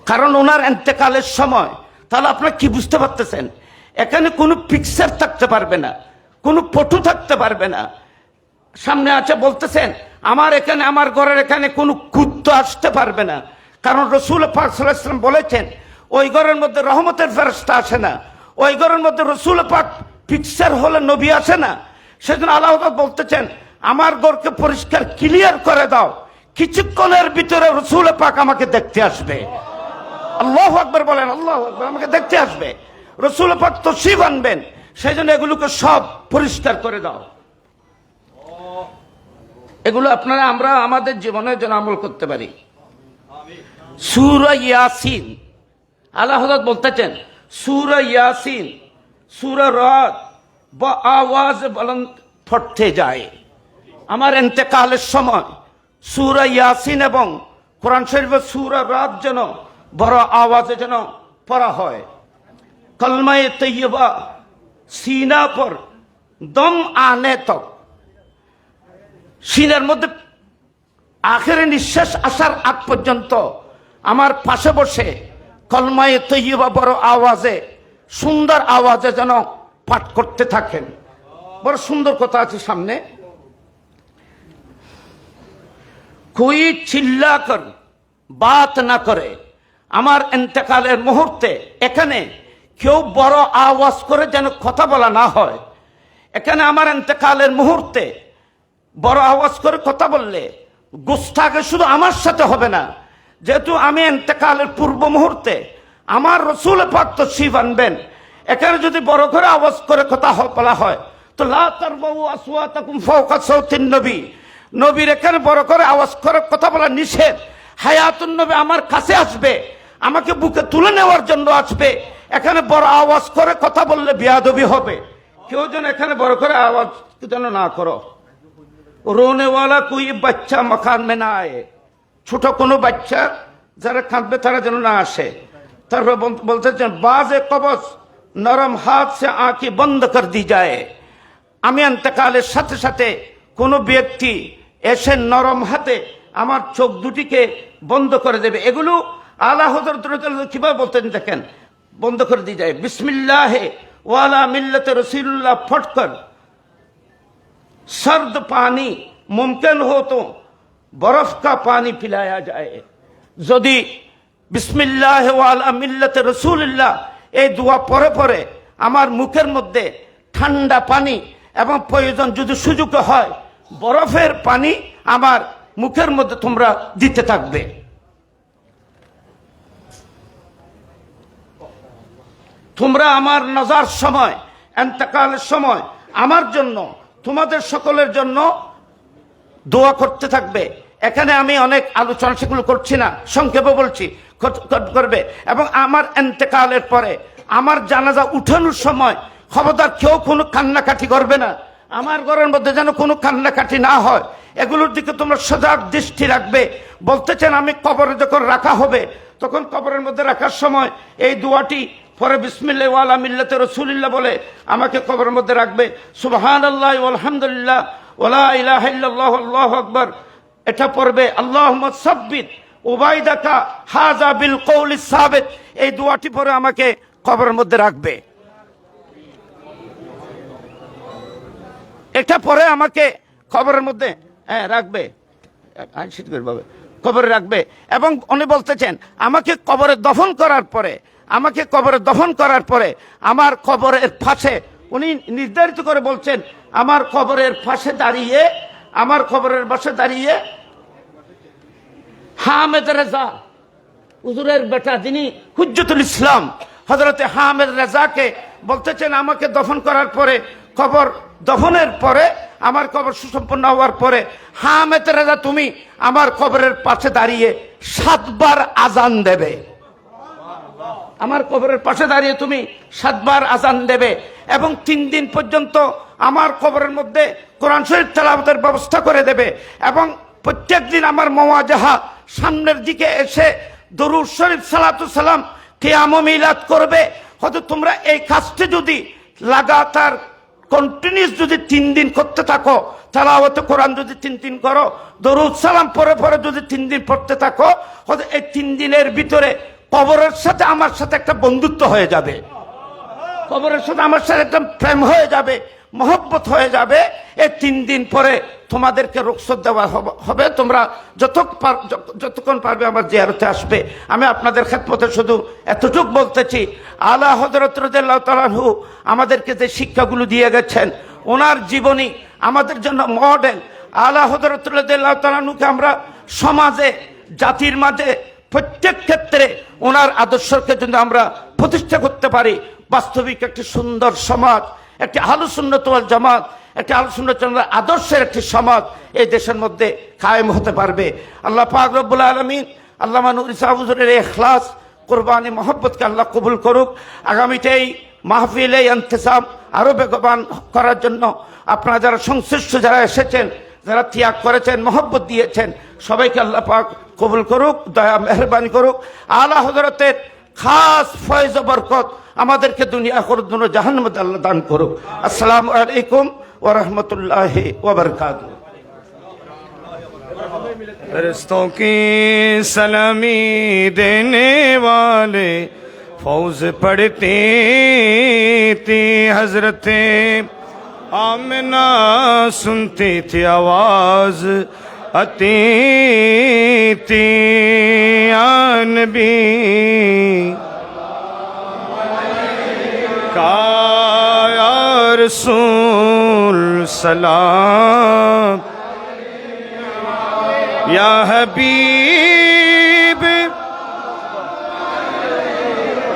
কারণ ওনার এন্তেকালের সময়। তাহলে আপনারা কি বুঝতে পারতেছেন? এখানে কোনো পিকচার থাকতে পারবে না, কোনো ফটো থাকতে পারবে না। সামনে আছে বলতেছেন, আমার এখানে, আমার ঘরের এখানে কোনো কুত্তা আসতে পারবে না, কারণ রাসূল পাক সাল্লাল্লাহু আলাইহি ওয়াসাল্লাম বলেছেন, ওই ঘরের মধ্যে রহমতের ফেরেশতা আসে না, ওই ঘরের মধ্যে রাসূল পাক পিকচার হলে নবী আসে না। সেজন্য আল্লাহ বলতেছেন, আমার ঘরকে পরিষ্কার ক্লিয়ার করে দাও, কিছুক্ষণের ভিতরে রাসূল পাক আমাকে দেখতে আসবে। আল্লাহু আকবার বলেন, আল্লাহু আকবার, আমাকে দেখতে আসবে, রাসূল পাক তশরিফ আনবেন। সেই জন্য এগুলোকে সব পরিষ্কার করে দাও। এগুলো আপনারা, আমরা আমাদের জীবনের জন্য আমল করতে পারি। সূরা ইয়াসিন, আল্লাহ হযরত বলতেছেন, সূরা ইয়াসিন, সূরা রাদ বা আওয়াজ বুলন্দ পড়তে যায়। আমার ইন্তেকালের সময় সূরা ইয়াসিন এবং কোরআন শরীফের সূরা রাদ যেন বড় আওয়াজে যেন পড়া হয়। কলমায়ে তৈয়বা সিনা পর দম আনে তক, সিনার মধ্যে আখেরে নিঃশ্বাস আসার আগ পর্যন্ত আমার পাশে বসে কলমায়ে তৈয়বা বড় আওয়াজে, সুন্দর আওয়াজে যেন পাঠ করতে থাকেন। বড় সুন্দর কথা আছে সামনে। कोई चिल्ला कर বাত না করে, আমার ইন্তেকালের মুহূর্তে এখানে কেউ বড় আওয়াজ করে যেন কথা বলা না হয়। এখানে আমার ইন্তেকালের মুহূর্তে বড় আওয়াজ করে কথা বললে গুস্তাখে শুধু আমার সাথে হবে না, যেহেতু আমি ইন্তেকালের পূর্ব মুহূর্তে আমার রসুল পাক তশরিফ আনবেন, এখানে যদি বড় করে আওয়াজ করে কথা বলা হয় তো লা তারফাউ আসওয়াতাকুম ফাওকা সাওতিন নবী, নবীর এখানে বড় করে আওয়াজ করে কথা বলা নিষেধ। হায়াতুন নবী আমার কাছে আসবে, আমাকে বুকে তুলে নেওয়ার জন্য আসবে, এখানে বড় আওয়াজ করে কথা বললে বেয়াদবি হবে। কেউ যেন এখানে বড় করে আওয়াজ যেন না করো। রোনেওয়ালা কোই বাচ্চা মকান মে না আয়ে, ছোট কোনো বাচ্চা যারা কাঁদবে তারা যেন না আসে। তারপর বলতেছেন বাজে কবজ নরম হাত সে আঁকি বন্ধ কর দি যায়, আমি ইন্তেকালের সাথে সাথে কোনো ব্যক্তি এসে নরম হাতে আমার চোখ দুটিকে বন্ধ করে দেবে। এগুলো আলা হযরত কিভাবে বলতেন দেখেন, বন্ধ করে দিয়ে যায়। বিসমিল্লাহে ওয়ালা মিল্লাতে রসুলুল্লাহ ফটকর सर्द पानी मुमकिन हो तो बर्फ का पानी पिलाया जाए। যদি বিসমিল্লাহ ওয়ালা মিল্লাতে রাসূলুল্লাহ এই দোয়া পরে পরে আমার মুখের মধ্যে ঠান্ডা পানি এবং প্রয়োজন যদি সুযোগ হয় বরফের পানি আমার মুখের মধ্যে তোমরা দিতে থাকবে। তোমরা আমার নজার সময়, ইন্তেকালের সময় আমার জন্য, তোমাদের সকলের জন্য দোয়া করতে থাকবে। এখানে আমি অনেক আলোচনা সেগুলো করছি না, সংক্ষেপে বলছি করবে। এবং আমার ইন্তেকালের পরে আমার জানাজা উঠানোর সময় খবরদার কেউ কোনো কান্নাকাটি করবে না, আমার ঘরের মধ্যে যেন কোনো কান্নাকাটি না হয়, এগুলোর দিকে তোমরা সজাগ দৃষ্টি রাখবে। বলতেছেন আমি কবরে যখন রাখা হবে তখন কবরের মধ্যে রাখার সময় এই দোয়াটি পরে বিসমিল্লাহ ওয়ালা মিল্লাতে রাসূলুল্লাহ বলে আমাকে কবরের মধ্যে রাখবে। সুবহানাল্লাহি ওয়া আলহামদুলিল্লাহ ওয়া লা ইলাহা ইল্লাল্লাহ আল্লাহু আকবার, এটা পড়বে। আল্লাহুম্মা সাব্বিত উবাইদাকা হাযা বিল কওলি সাবিত, এই দোয়াটি পরে আমাকে কবরের মধ্যে রাখবে। এটা পরে আমাকে কবরের মধ্যে রাখবে, কবরে রাখবে। এবং উনি বলতেছেন আমাকে কবরে দফন করার পরে, আমাকে কবরে দফন করার পরে আমার কবরের পাশে, উনি নির্ধারিত করে বলছেন আমার কবরের পাশে দাঁড়িয়ে, আমার কবরের পাশে দাঁড়িয়ে হামেদ রেজা হুজুরের বেটা যিনি হুজ্জতুল ইসলাম হযরতে হামেদ রেজাকে বলতেছেন আমাকে দফন করার পরে, কবর দফনের পরে, আমার কবর সুসম্পন্ন হওয়ার পরে হামেদ রেজা তুমি আমার কবরের পাশে দাঁড়িয়ে 7 বার আজান দেবে। আমার কবরের পাশে দাঁড়িয়ে তুমি 7 বার আজান দেবে এবং 3 দিন পর্যন্ত আমার কবরের মধ্যে কোরআন শরীফ তেলাওয়াতের ব্যবস্থা করে দেবে এবং প্রত্যেক দিন আমার মুওয়াজাহা সামনের দিকে এসে দরুদ শরীফ সালাতু সালাম কিয়াম ও মিলাদ করবে। হয়তো তোমরা এই কাজটি যদি লাগাতার কন্টিনিউস যদি 3 দিন করতে থাকো, তেলাওয়াতে কোরআন যদি 3 দিন করো, দরুদ সালাম পরে পরে যদি 3 দিন পড়তে থাকো, হয়তো এই 3 দিনের ভিতরে কবরের সাথে আমার সাথে একটা বন্ধুত্ব হয়ে যাবে, কবরের সাথে আমার সাথে একটা প্রেম হয়ে যাবে, মহব্বত হয়ে যাবে। এই 3 দিন পরে তোমাদেরকে রুখসত দেওয়া হবে, তোমরা যতক্ষণ পারবে আমার জিয়ারতে আসবে। আমি আপনাদের খেদমতে শুধু এতটুকু বলতেছি, আলা হযরত রাদিয়াল্লাহু তাআলা আনহু আমাদেরকে যে শিক্ষাগুলো দিয়ে গেছেন, ওনার জীবনী আমাদের জন্য মডেল। আলা হযরত রাদিয়াল্লাহু তাআলা আনহুকে আমরা সমাজে, জাতির মাঝে প্রত্যেক ক্ষেত্রে ওনার আদর্শকে যদি আমরা প্রতিষ্ঠা করতে পারি, বাস্তবিক একটি সুন্দর সমাজ, একটি আহলে সুন্নাত ওয়াল জামাত, একটি আহলে সুন্নাত ওয়াল জামাত আদর্শের একটি সমাজ এই দেশের মধ্যে কায়েম হতে পারবে। আল্লাহ পাক রব্বুল আলামিন আল্লামা নুরী সাহেব হুজুরের ইখলাস, কুরবানি, মহব্বতকে আল্লাহ কবুল করুক। আগামীতে এই মাহফিলে ইন্তেজাম আরো বেগবান করার জন্য আপনারা যারা সংশ্লিষ্ট, যারা এসেছেন, যারা ত্যাগ করেছেন, মহব্বত দিয়েছেন, সবাইকে আল্লাহ পাক কবুল করুক, দয়া মেহরবানি করুক। আলা হযরতের খাস ফয়েজ ও বরকত আমাদেরকে দুনিয়া আখিরাত দুনো জাহান্নাম আল্লাহ দান করুক। আসসালামু আলাইকুম ওয়া রাহমাতুল্লাহি ওয়া বারাকাতুহু। फरिश्तों की सलामी देने वाले फौज पढ़ती थी हजरते आमिना, सुनती थी आवाज अतीती या नबी का या रसूल सलाम या हबीब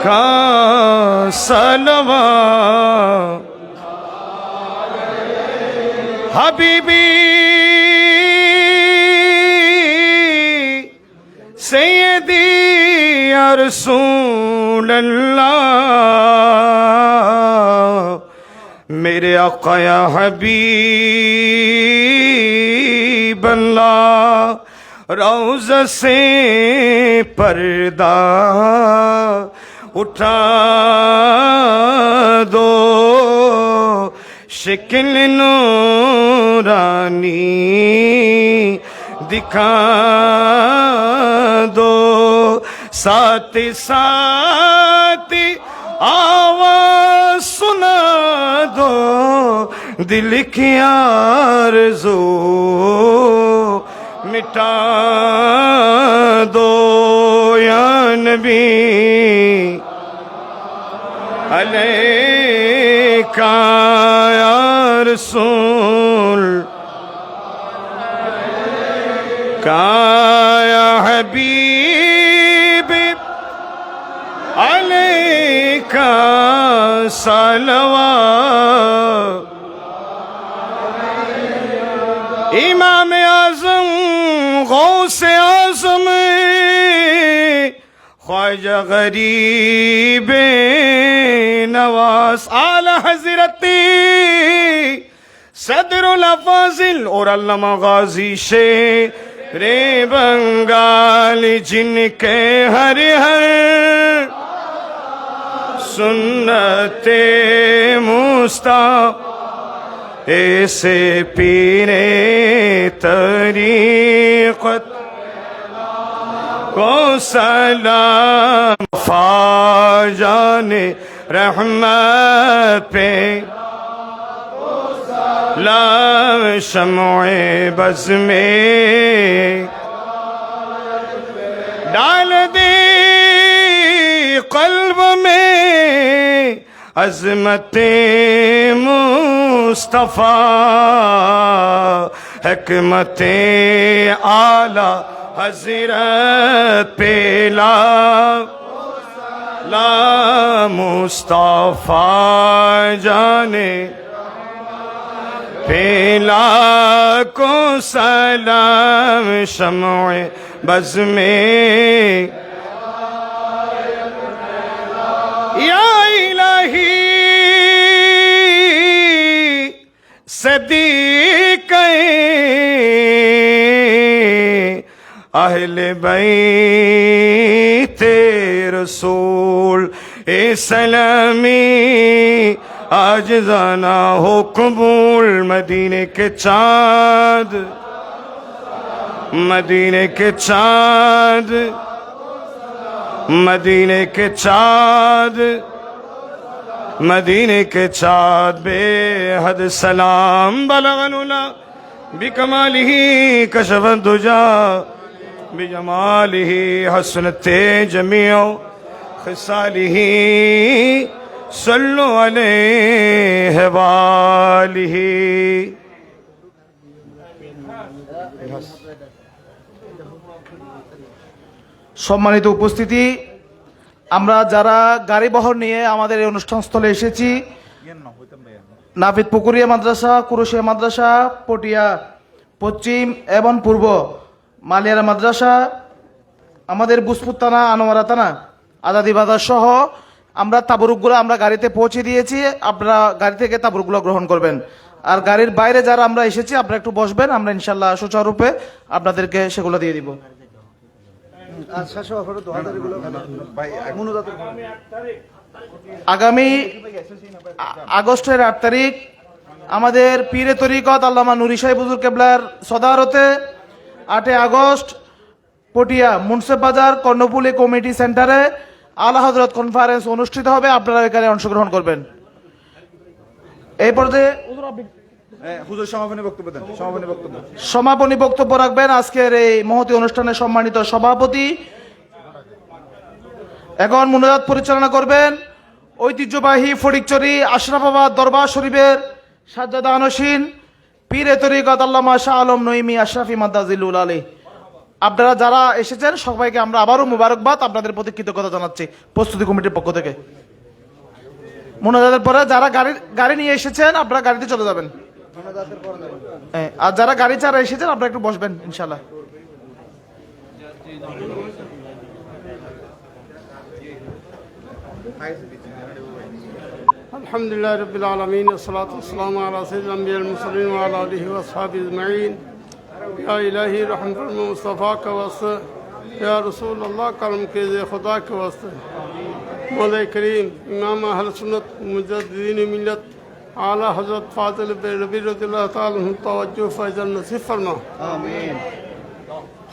का सलवात हबीबी सैयदी या रसूल अल्लाह मेरे आका या हबीब अल्लाह रौज़ा से पर्दा उठा दो शिकल नूरानी दिखा दो साथ साथ आवाज सुना दो दिल की आरज़ू मिटा दो या नबी अलैका या रसूल का या हबीब अलैका सलवात इमाम आज़म गौसे आज़म ख्वाजा गरीब नवाज आला हज़रती सदरुल अफ़ाज़िल और अल्लामा गाज़ी शेरे बंगाल जिनके हर हर सुन्नते मुस्ताफ़ा ऐसे पीरे तरीक़त को सलाम फाजाने रहमत पे लाम शम्ए बज़ में डाल दे क़ल्ब में अज़मते मुस्तफ़ा हिकमते आला हज़रत पेला ला मुस्तफ़ा जाने पेला को सलाम शम्ए बज़ में या इलाही सदीक़े अहले बैत रसूल ए सलामी आज जाना हो कबूल मदीने के चाँद मदीने के चाँद मदीने के चाँद मदीने के चाँद बेहद सलाम बलगनुला बिकमालिही कशफत दुजा बिजमालिही हसनते जमीओ खिसालिही सल्लु अलैहि वालिही। সম্মানিত উপস্থিতি, আমরা যারা গাড়ি বহর নিয়ে আমাদের এই অনুষ্ঠানস্থলে এসেছি, নাফিদ পুকুরিয়া মাদ্রাসা, কুরুশিয়া মাদ্রাসা, পটিয়া পশ্চিম এবং পূর্ব, মালিয়ারা মাদ্রাসা, আমাদের বুসপুর থানা, আনোয়ারা থানা, আজাদি বাজার সহ আমরা তাবরুকগুলো আমরা গাড়িতে পৌঁছে দিয়েছি। আপনারা গাড়ি থেকে তাবরুকগুলো গ্রহণ করবেন। আর গাড়ির বাইরে যারা আমরা এসেছি আপনারা একটু বসবেন, আমরা ইনশাল্লাহ সুচারুরূপে আপনাদেরকে সেগুলো দিয়ে দিব। আগামী আগস্টের 8 তারিখ আমাদের পীরে তরিকত আল্লামা নুরি সাহেব হুজুর কেবলার সদারতে 8 আগস্ট পটিয়া মুন্সিফ বাজার কর্ণফুলী কমিটি সেন্টারে আলা হযরত কনফারেন্স অনুষ্ঠিত হবে। আপনারা এখানে অংশগ্রহণ করবেন। এই পর্যায়ে হুজুর সমাপনী বক্তব্য দেন, সমাপনী বক্তব্য। সমাপনী বক্তব্য রাখবেন আজকের এই মহতী অনুষ্ঠানের সম্মানিত সভাপতি। এখন মুনাজাত পরিচালনা করবেন ঐতিহ্যবাহী ফটিকছড়ি আশরাফাবাদ দরবার শরীফের সাজ্জাদা আনসীন পীর তরিকত আল্লামা শাহ আলম নঈমী আশরাফি মাদ্দাজিলুল আলী। আপনারা যারা এসেছেন সবাইকে আমরা আবারও মুবারকবাদ, আপনাদের প্রতি কৃতজ্ঞতা জানাচ্ছি প্রস্তুতি কমিটির পক্ষ থেকে। মোনাজাতের পরে যারা গাড়ি নিয়ে এসেছেন আপনারা গাড়িতে চলে যাবেন, আর যারা গাড়ি ছাড়া এসেছেন আপনারা একটু বসবেন ইনশাল্লাহ। الحمد لله رب العالمين والصلاة والسلام على سيد الأنبياء المرسلين وعلى آله وأصحابه أجمعين या इलाही रहम फरमा मुस्तफ़ा के वास्ते या रसूल अल्लाह करम के खुदा के वास्ते मौला करीम इमाम अहल सुन्नत मुजद्दिदीन मिल्लत आला हज़रत फाज़िल रबी रज़ियल्लाहु ताला अन्हु तवज्जो फैज़ल नसीब फरमा आमीन।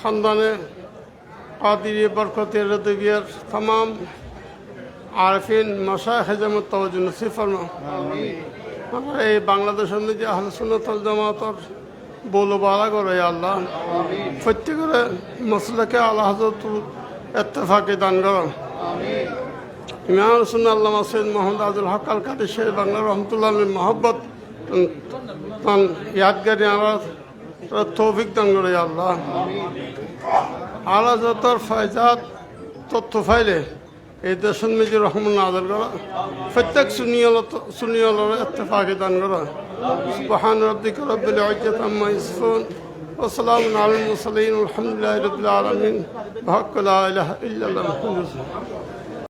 खानदाने कादिरी बरकत रज़वियर तमाम आरफिन मशाइख जमात तवज्जो नसीब फरमा आमीन। हमारे बांग्लादेश में जो अहल सुन्नत वल जमात और बोलो बाला करो या अल्लाह प्रत्येक मसले के आला हज़रत इत्तेफाक़ी दान करो इमाम सुन्नत अल्लामा सैयद मोहम्मद अब्दुल हक अल कादरी शेर बांग्ला रहमतुल्लाह अलैहि मोहब्बत तन यादगारी आला तौफीक दान करो या अल्लाह आला हज़रत फैजात तत्व फाइले এই দেশের মেজর রহমান নাযিল করা প্রত্যেক সুন্নিয়ার ইত্তেফাকি দান করা সুবহান রাব্বিকা রব্বিল ইজ্জাতি আম্মা ইয়াসিফুন ওয়া সালামুন আলাল মুরসালিন আলহামদুলিল্লাহি রাব্বিল আলামিন। হক লা ইলাহা ইল্লাল্লাহ।